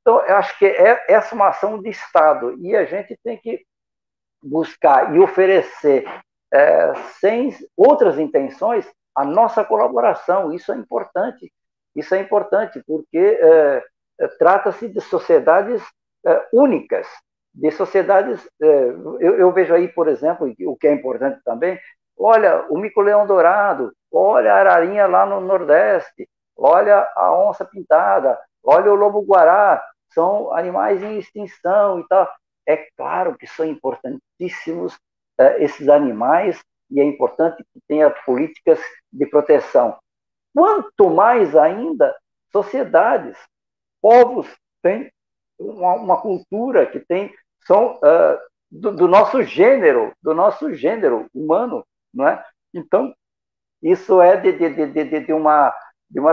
S8: Então, eu acho que essa é uma ação de Estado, e a gente tem que buscar e oferecer, sem outras intenções, a nossa colaboração. Isso é importante. Isso é importante, porque trata-se de sociedades únicas, de sociedades, eu vejo aí, por exemplo, o que é importante também, olha o mico-leão dourado, olha a ararinha lá no Nordeste, olha a onça pintada, olha o lobo-guará, são animais em extinção e tal. É claro que são importantíssimos esses animais, e é importante que tenha políticas de proteção. Quanto mais ainda, sociedades, povos têm uma cultura que são do nosso gênero humano, não é? Então, isso é de uma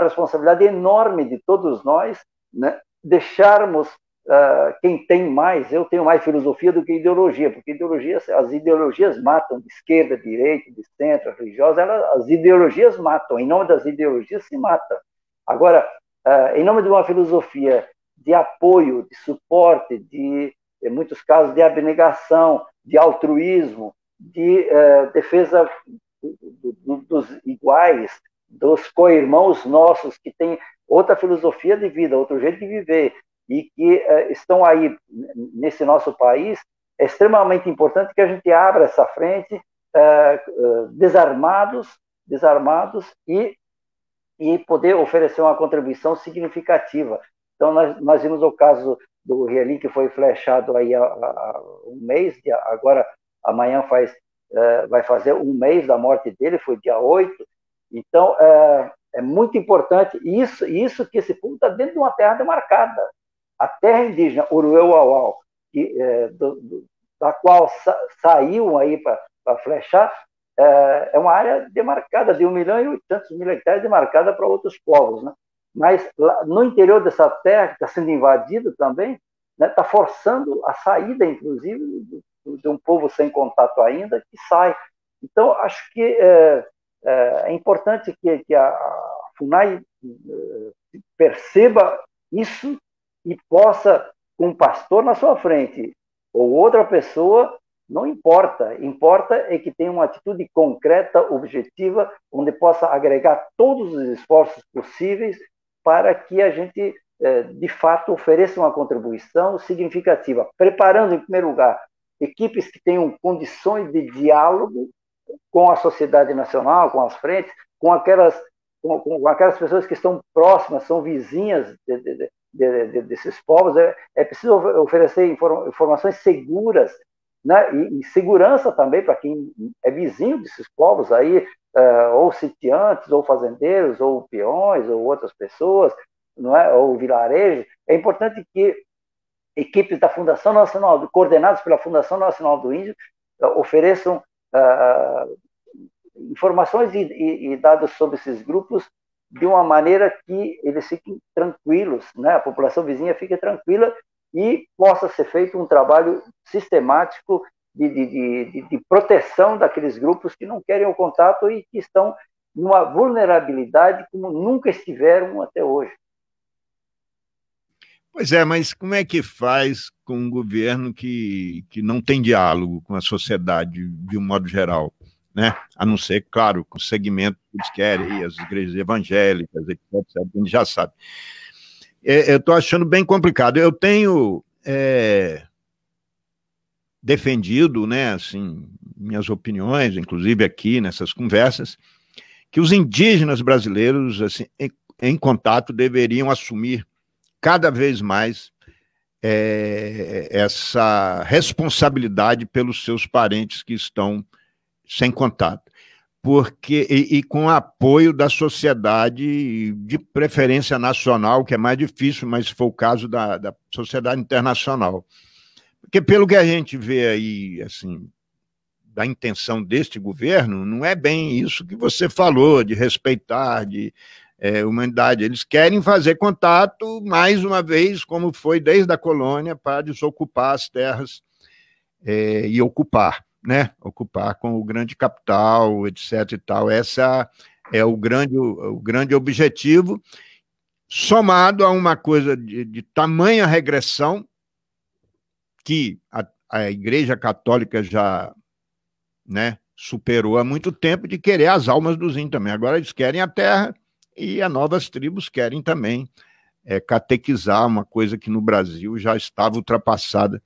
S8: responsabilidade enorme de todos nós, né? Deixarmos quem tem mais, eu tenho mais filosofia do que ideologia, porque as ideologias matam, de esquerda, de direita, de centro, religiosa, as ideologias matam, em nome das ideologias se mata. Agora, em nome de uma filosofia de apoio, de suporte, em muitos casos, de abnegação, de altruísmo, de defesa dos iguais, dos co-irmãos nossos que têm outra filosofia de vida, outro jeito de viver, e que estão aí nesse nosso país, é extremamente importante que a gente abra essa frente desarmados e poder oferecer uma contribuição significativa. Então, nós vimos o caso do Rielin, que foi flechado aí há um mês, agora amanhã vai fazer um mês da morte dele, foi dia 8. Então, é muito importante isso que esse povo está dentro de uma terra demarcada. A terra indígena Urueu-Uauau, da qual saiu aí para flechar, é uma área demarcada de 1.800.000 hectares, demarcada para outros povos, né? Mas lá, no interior dessa terra, que está sendo invadida também, está, né, forçando a saída, inclusive, de um povo sem contato ainda, que sai. Então, acho que é importante que a FUNAI perceba isso e possa, com um pastor na sua frente, ou outra pessoa, não importa. Importa é que tenha uma atitude concreta, objetiva, onde possa agregar todos os esforços possíveis para que a gente, de fato, ofereça uma contribuição significativa, preparando, em primeiro lugar, equipes que tenham condições de diálogo com a sociedade nacional, com as frentes, com aquelas pessoas que estão próximas, são vizinhas desses povos. É preciso oferecer informações seguras, né? E segurança também para quem é vizinho desses povos aí, ou sitiantes, ou fazendeiros, ou peões, ou outras pessoas, não é? Ou vilarejos. É importante que equipes da Fundação Nacional, coordenadas pela Fundação Nacional do Índio, ofereçam informações e dados sobre esses grupos de uma maneira que eles fiquem tranquilos, né? A população vizinha fique tranquila e possa ser feito um trabalho sistemático de proteção daqueles grupos que não querem o contato e que estão numa vulnerabilidade como nunca estiveram até hoje.
S7: Pois é, mas como é que faz com um governo que não tem diálogo com a sociedade de um modo geral, né? A não ser, claro, com o segmento que eles querem, as igrejas evangélicas, etc., a gente já sabe. Eu estou achando bem complicado. Eu tenho defendido, né, assim, minhas opiniões, inclusive aqui nessas conversas, que os indígenas brasileiros, assim, em contato, deveriam assumir cada vez mais essa responsabilidade pelos seus parentes que estão sem contato, porque e com apoio da sociedade, de preferência nacional, que é mais difícil, mas se for o caso da sociedade internacional. Porque pelo que a gente vê aí, assim, da intenção deste governo, não é bem isso que você falou, de respeitar, de humanidade. Eles querem fazer contato, mais uma vez, como foi desde a colônia, para desocupar as terras e ocupar, né? Ocupar com o grande capital, etc. e tal. Essa é o grande objetivo, somado a uma coisa de tamanha regressão que a Igreja Católica já, né, superou há muito tempo, de querer as almas dos índios também. Agora eles querem a terra e as novas tribos querem também catequizar, uma coisa que no Brasil já estava ultrapassada,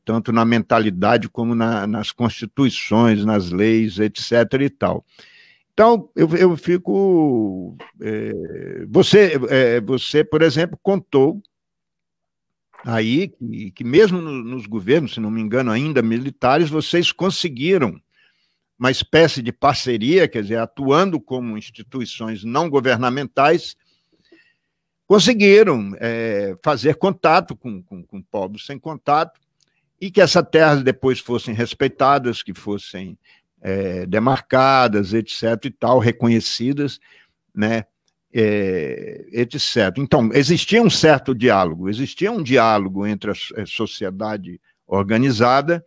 S7: tanto na mentalidade como nas constituições, nas leis, etc. e tal. Então, eu fico... Você, por exemplo, contou aí que mesmo nos governos, se não me engano, ainda militares, vocês conseguiram uma espécie de parceria, quer dizer, atuando como instituições não governamentais, conseguiram fazer contato com povos sem contato, e que essas terras depois fossem respeitadas, que fossem demarcadas, etc. e tal, reconhecidas, né? Etc. Então, existia um certo diálogo, existia um diálogo entre a sociedade organizada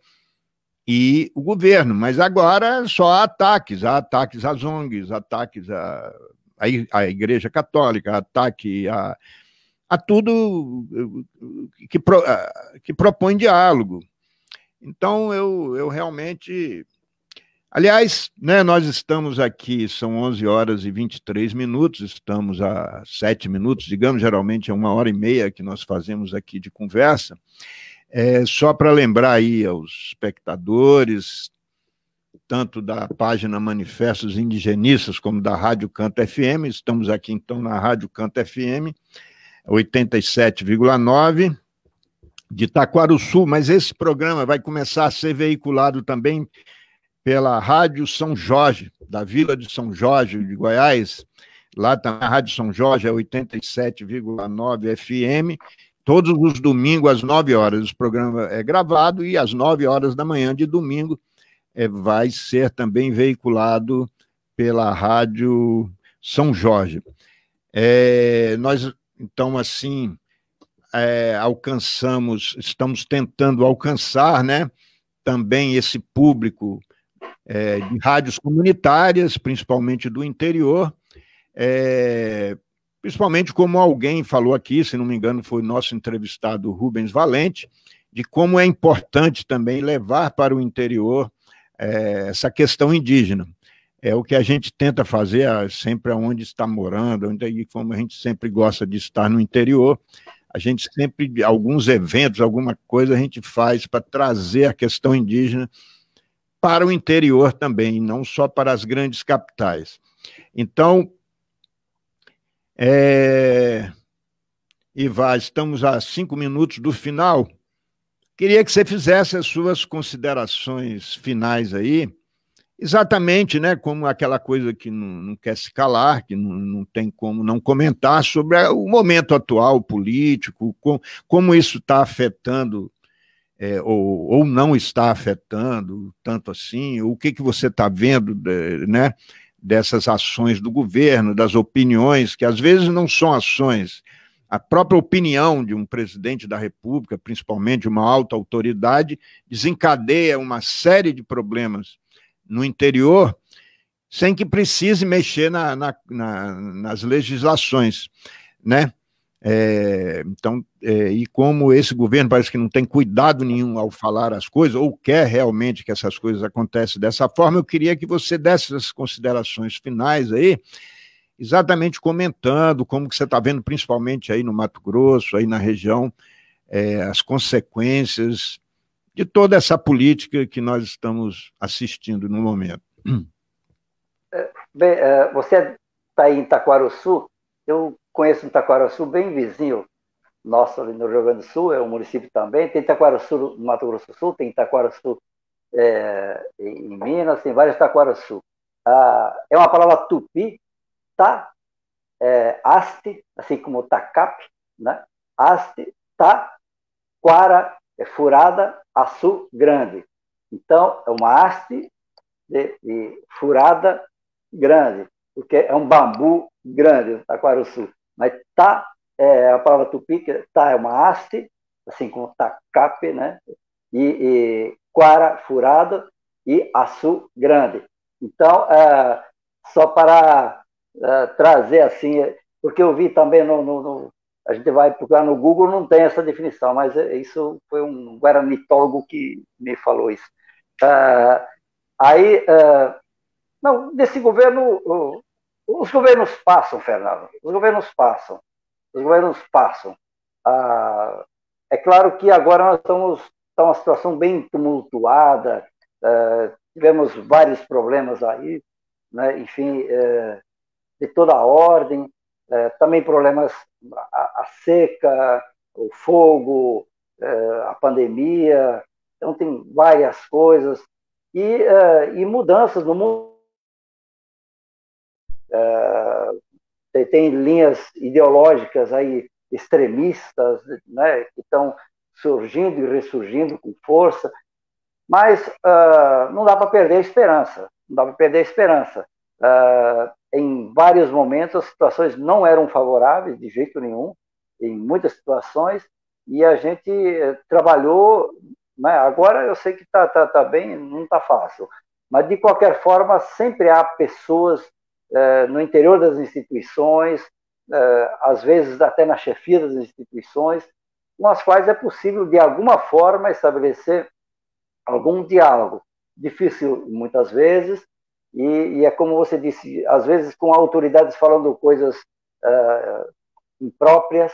S7: e o governo, mas agora só há ataques às ONGs, ataques à Igreja Católica, ataque a tudo que propõe diálogo. Então, eu realmente Aliás, né, nós estamos aqui, são 11 horas e 23 minutos, estamos a 7 minutos, digamos, geralmente é 1h30 que nós fazemos aqui de conversa. Só para lembrar aí aos espectadores, tanto da página Manifestos Indigenistas como da Rádio Canto FM, estamos aqui então na Rádio Canto FM, 87,9 de Taquarussu, mas esse programa vai começar a ser veiculado também pela Rádio São Jorge, da Vila de São Jorge, de Goiás. Lá também a Rádio São Jorge é 87,9 FM, todos os domingos às 9 horas. O programa é gravado e às 9 horas da manhã de domingo vai ser também veiculado pela Rádio São Jorge. Nós, então, assim, estamos tentando alcançar, né, também esse público de rádios comunitárias, principalmente do interior, principalmente como alguém falou aqui, se não me engano, foi nosso entrevistado Rubens Valente, de como é importante também levar para o interior essa questão indígena. É o que a gente tenta fazer sempre onde está morando, como a gente sempre gosta de estar no interior, a gente sempre, alguns eventos, alguma coisa a gente faz para trazer a questão indígena para o interior também, não só para as grandes capitais. Então, Ivan, estamos a 5 minutos do final. Queria que você fizesse as suas considerações finais aí, exatamente, né, como aquela coisa que não quer se calar, que não tem como não comentar sobre o momento atual político, como isso está afetando ou não está afetando tanto assim, o que você está vendo, né, dessas ações do governo, das opiniões, que às vezes não são ações, a própria opinião de um presidente da República, principalmente uma alta autoridade, desencadeia uma série de problemas no interior, sem que precise mexer nas legislações, né? Então, e como esse governo parece que não tem cuidado nenhum ao falar as coisas, ou quer realmente que essas coisas aconteçam dessa forma, eu queria que você desse as considerações finais aí, exatamente comentando como que você está vendo, principalmente aí no Mato Grosso, aí na região, as consequências de toda essa política que nós estamos assistindo no momento.
S8: Bem, você está aí em Taquarussu, eu conheço um Taquarussu bem vizinho nosso ali no Rio Grande do Sul, é um município também, tem Taquarussu no Mato Grosso do Sul, tem Taquarussu em Minas, tem vários Taquarussu. É uma palavra tupi, tá, haste, assim como tacap, né? Haste, tá, quara, furada, açu, grande. Então, é uma haste de furada grande, porque é um bambu grande, o Taquarussu. Mas tá, a palavra tupi, tá é uma haste, assim como tacap, né? E quara, furado, e açu, grande. Então, só para trazer assim, porque eu vi também a gente vai procurar no Google, não tem essa definição, mas isso foi um guaranitólogo que me falou isso. Não, desse governo, os governos passam, Fernando, os governos passam. É claro que agora nós estamos numa situação bem tumultuada, tivemos vários problemas aí, né, enfim, de toda a ordem, também problemas, a seca, o fogo, a pandemia, então tem várias coisas, e mudanças no mundo. Tem linhas ideológicas aí extremistas, né, que estão surgindo e ressurgindo com força, mas não dá para perder a esperança, em vários momentos as situações não eram favoráveis de jeito nenhum, em muitas situações, e a gente trabalhou, né, agora eu sei que tá bem, não está fácil, mas de qualquer forma sempre há pessoas no interior das instituições, às vezes até na chefia das instituições, com as quais é possível de alguma forma estabelecer algum diálogo. difícil muitas vezes, e é como você disse, às vezes com autoridades falando coisas impróprias,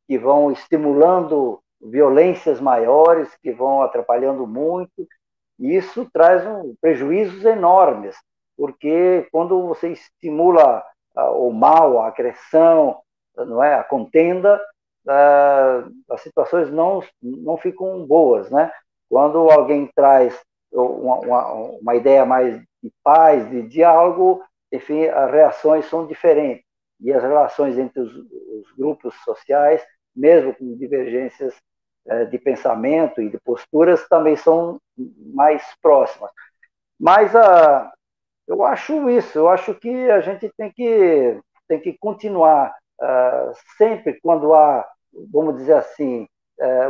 S8: que vão estimulando violências maiores, que vão atrapalhando muito, e isso traz prejuízos enormes, porque quando você estimula o mal, a agressão, não é, a contenda, as situações não ficam boas, né? Quando alguém traz uma ideia mais de paz, de diálogo, enfim, as reações são diferentes. E as relações entre os grupos sociais, mesmo com divergências de pensamento e de posturas, também são mais próximas. Mas eu acho isso, eu acho que a gente tem que continuar, sempre quando há, vamos dizer assim,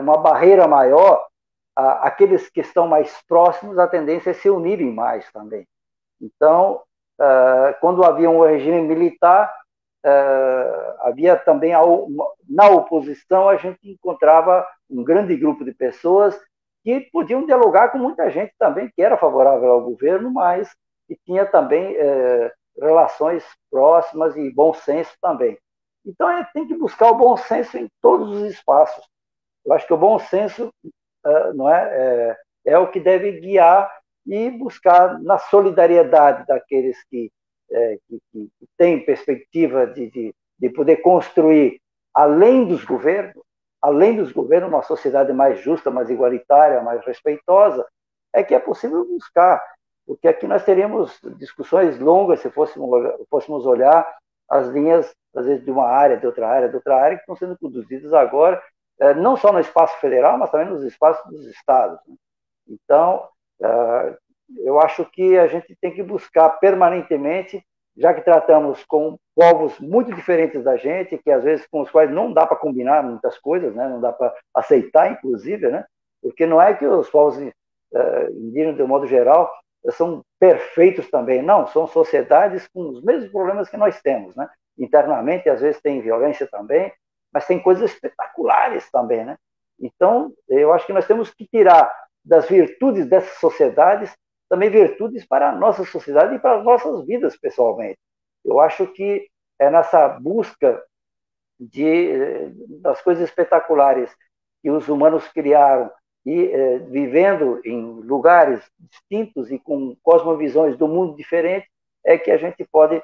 S8: uma barreira maior, aqueles que estão mais próximos, a tendência é se unirem mais também. Então, quando havia um regime militar, havia também, na oposição, a gente encontrava um grande grupo de pessoas que podiam dialogar com muita gente também, que era favorável ao governo, mas que tinha também relações próximas e bom senso também. Então, tem que buscar o bom senso em todos os espaços. Eu acho que o bom senso não é o que deve guiar e buscar na solidariedade daqueles que têm perspectiva de poder construir, além dos governos, uma sociedade mais justa, mais igualitária, mais respeitosa, é que é possível buscar. Porque aqui nós teríamos discussões longas se fôssemos olhar as linhas, às vezes, de uma área, de outra área, que estão sendo produzidas agora, não só no espaço federal, mas também nos espaços dos estados. Então, eu acho que a gente tem que buscar permanentemente, já que tratamos com povos muito diferentes da gente, que às vezes com os quais não dá para combinar muitas coisas, né? Não dá para aceitar, inclusive, né? Porque não é que os povos indígenas, de um modo geral, são perfeitos também, não, são sociedades com os mesmos problemas que nós temos, né? Internamente, às vezes tem violência também, mas tem coisas espetaculares também, né? Então, eu acho que nós temos que tirar das virtudes dessas sociedades também virtudes para a nossa sociedade e para as nossas vidas pessoalmente. Eu acho que é nessa busca das coisas espetaculares que os humanos criaram e vivendo em lugares distintos e com cosmovisões do mundo diferentes, é que a gente pode,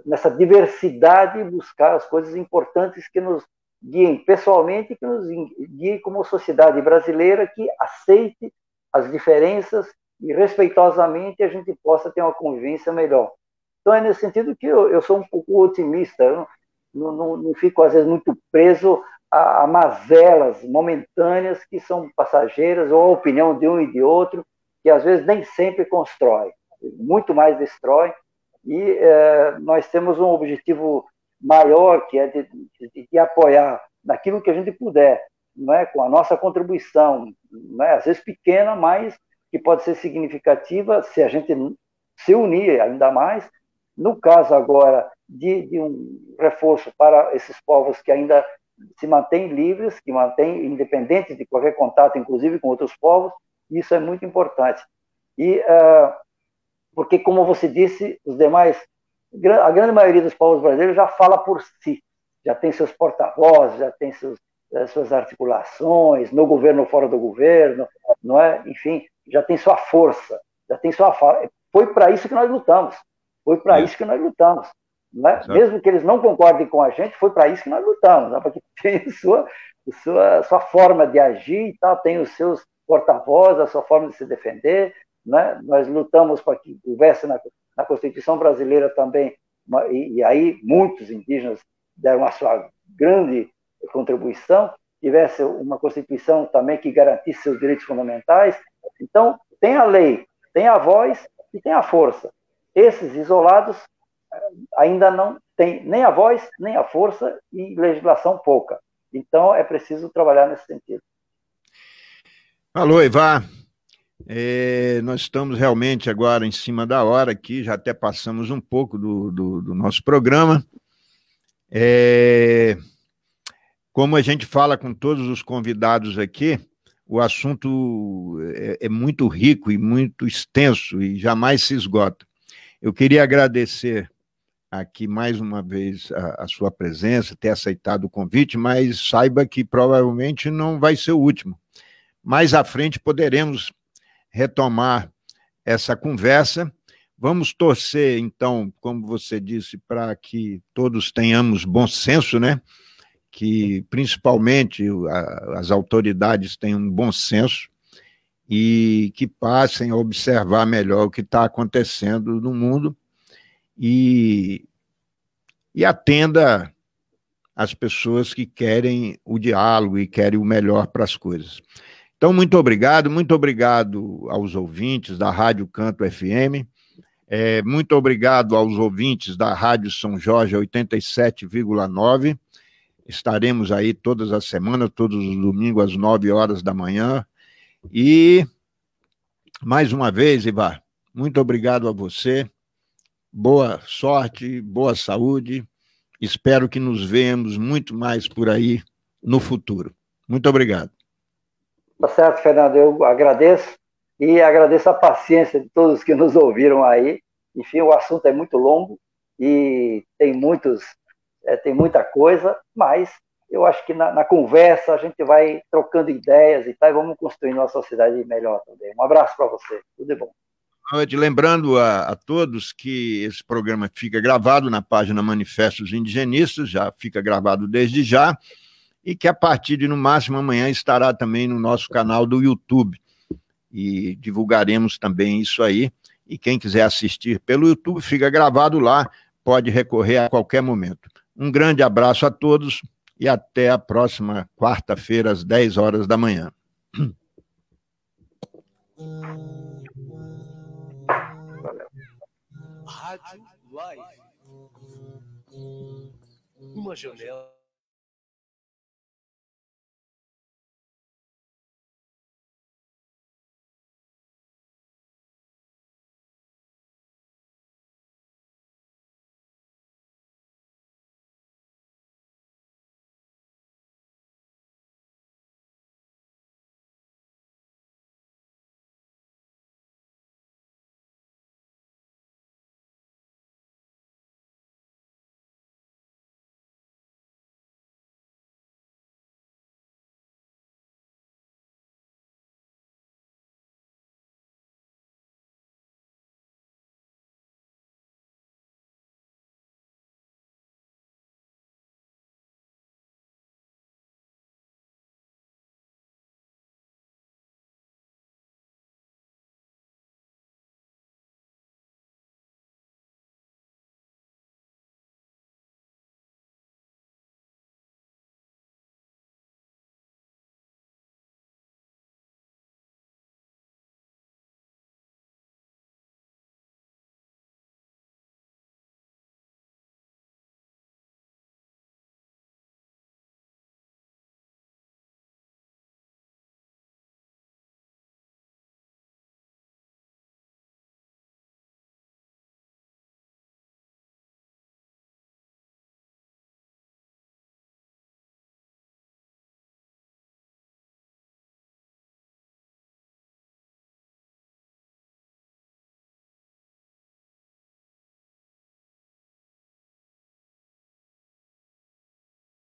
S8: nessa diversidade, buscar as coisas importantes que nos guiem pessoalmente e que nos guiem como sociedade brasileira que aceite as diferenças e respeitosamente a gente possa ter uma convivência melhor. Então é nesse sentido que eu sou um pouco otimista, eu não fico às vezes muito preso a mazelas momentâneas que são passageiras, ou a opinião de um e de outro, que às vezes nem sempre constrói, muito mais destrói, e nós temos um objetivo maior, que é de apoiar naquilo que a gente puder, não é? Com a nossa contribuição, não é? Às vezes pequena, mas que pode ser significativa se a gente se unir ainda mais. No caso agora de um reforço para esses povos que ainda se mantêm livres, que mantêm independentes de qualquer contato, inclusive com outros povos, isso é muito importante. E porque, como você disse, a grande maioria dos povos brasileiros já fala por si, já tem seus porta-vozes, já tem suas articulações, no governo ou fora do governo, não é? Enfim, já tem sua força, já tem sua fala. Foi para isso que nós lutamos. Não é? Mesmo que eles não concordem com a gente, foi para isso que nós lutamos, né? Porque tem sua forma de agir e tal, tem os seus porta-vozes, a sua forma de se defender, né? Nós lutamos para que houvesse na Constituição brasileira também, e aí muitos indígenas deram a sua grande contribuição, tivesse uma Constituição também que garantisse seus direitos fundamentais. Então, tem a lei, tem a voz e tem a força. Esses isolados ainda não têm nem a voz, nem a força e legislação pouca. Então, é preciso trabalhar nesse sentido.
S7: Alô, Ivar. Nós estamos realmente agora em cima da hora aqui, já até passamos um pouco do nosso programa. Como a gente fala com todos os convidados aqui, o assunto é muito rico e muito extenso e jamais se esgota. Eu queria agradecer aqui mais uma vez a sua presença, ter aceitado o convite, mas saiba que provavelmente não vai ser o último. Mais à frente poderemos retomar essa conversa. Vamos torcer, então, como você disse, para que todos tenhamos bom senso, né? Que principalmente as autoridades tenham um bom senso e que passem a observar melhor o que está acontecendo no mundo e atenda as pessoas que querem o diálogo e querem o melhor para as coisas. Então, muito obrigado aos ouvintes da Rádio Canto FM, muito obrigado aos ouvintes da Rádio São Jorge 87,9. Estaremos aí todas as semanas, todos os domingos, às 9 horas da manhã. E, mais uma vez, Ivar, muito obrigado a você. Boa sorte, boa saúde. Espero que nos vejamos muito mais por aí no futuro. Muito obrigado.
S8: Tá certo, Fernando. Eu agradeço e agradeço a paciência de todos que nos ouviram aí. Enfim, o assunto é muito longo e tem muita coisa, mas eu acho que na conversa a gente vai trocando ideias e tal, e vamos construindo uma sociedade melhor também. Um abraço para você. Tudo de bom.
S7: Lembrando a todos que esse programa fica gravado na página Manifestos Indigenistas, já fica gravado desde já, e que a partir de, no máximo, amanhã estará também no nosso canal do YouTube. E divulgaremos também isso aí. E quem quiser assistir pelo YouTube, fica gravado lá, pode recorrer a qualquer momento. Um grande abraço a todos e até a próxima quarta-feira, às 10 horas da manhã.
S5: Rádio Live. Uma janela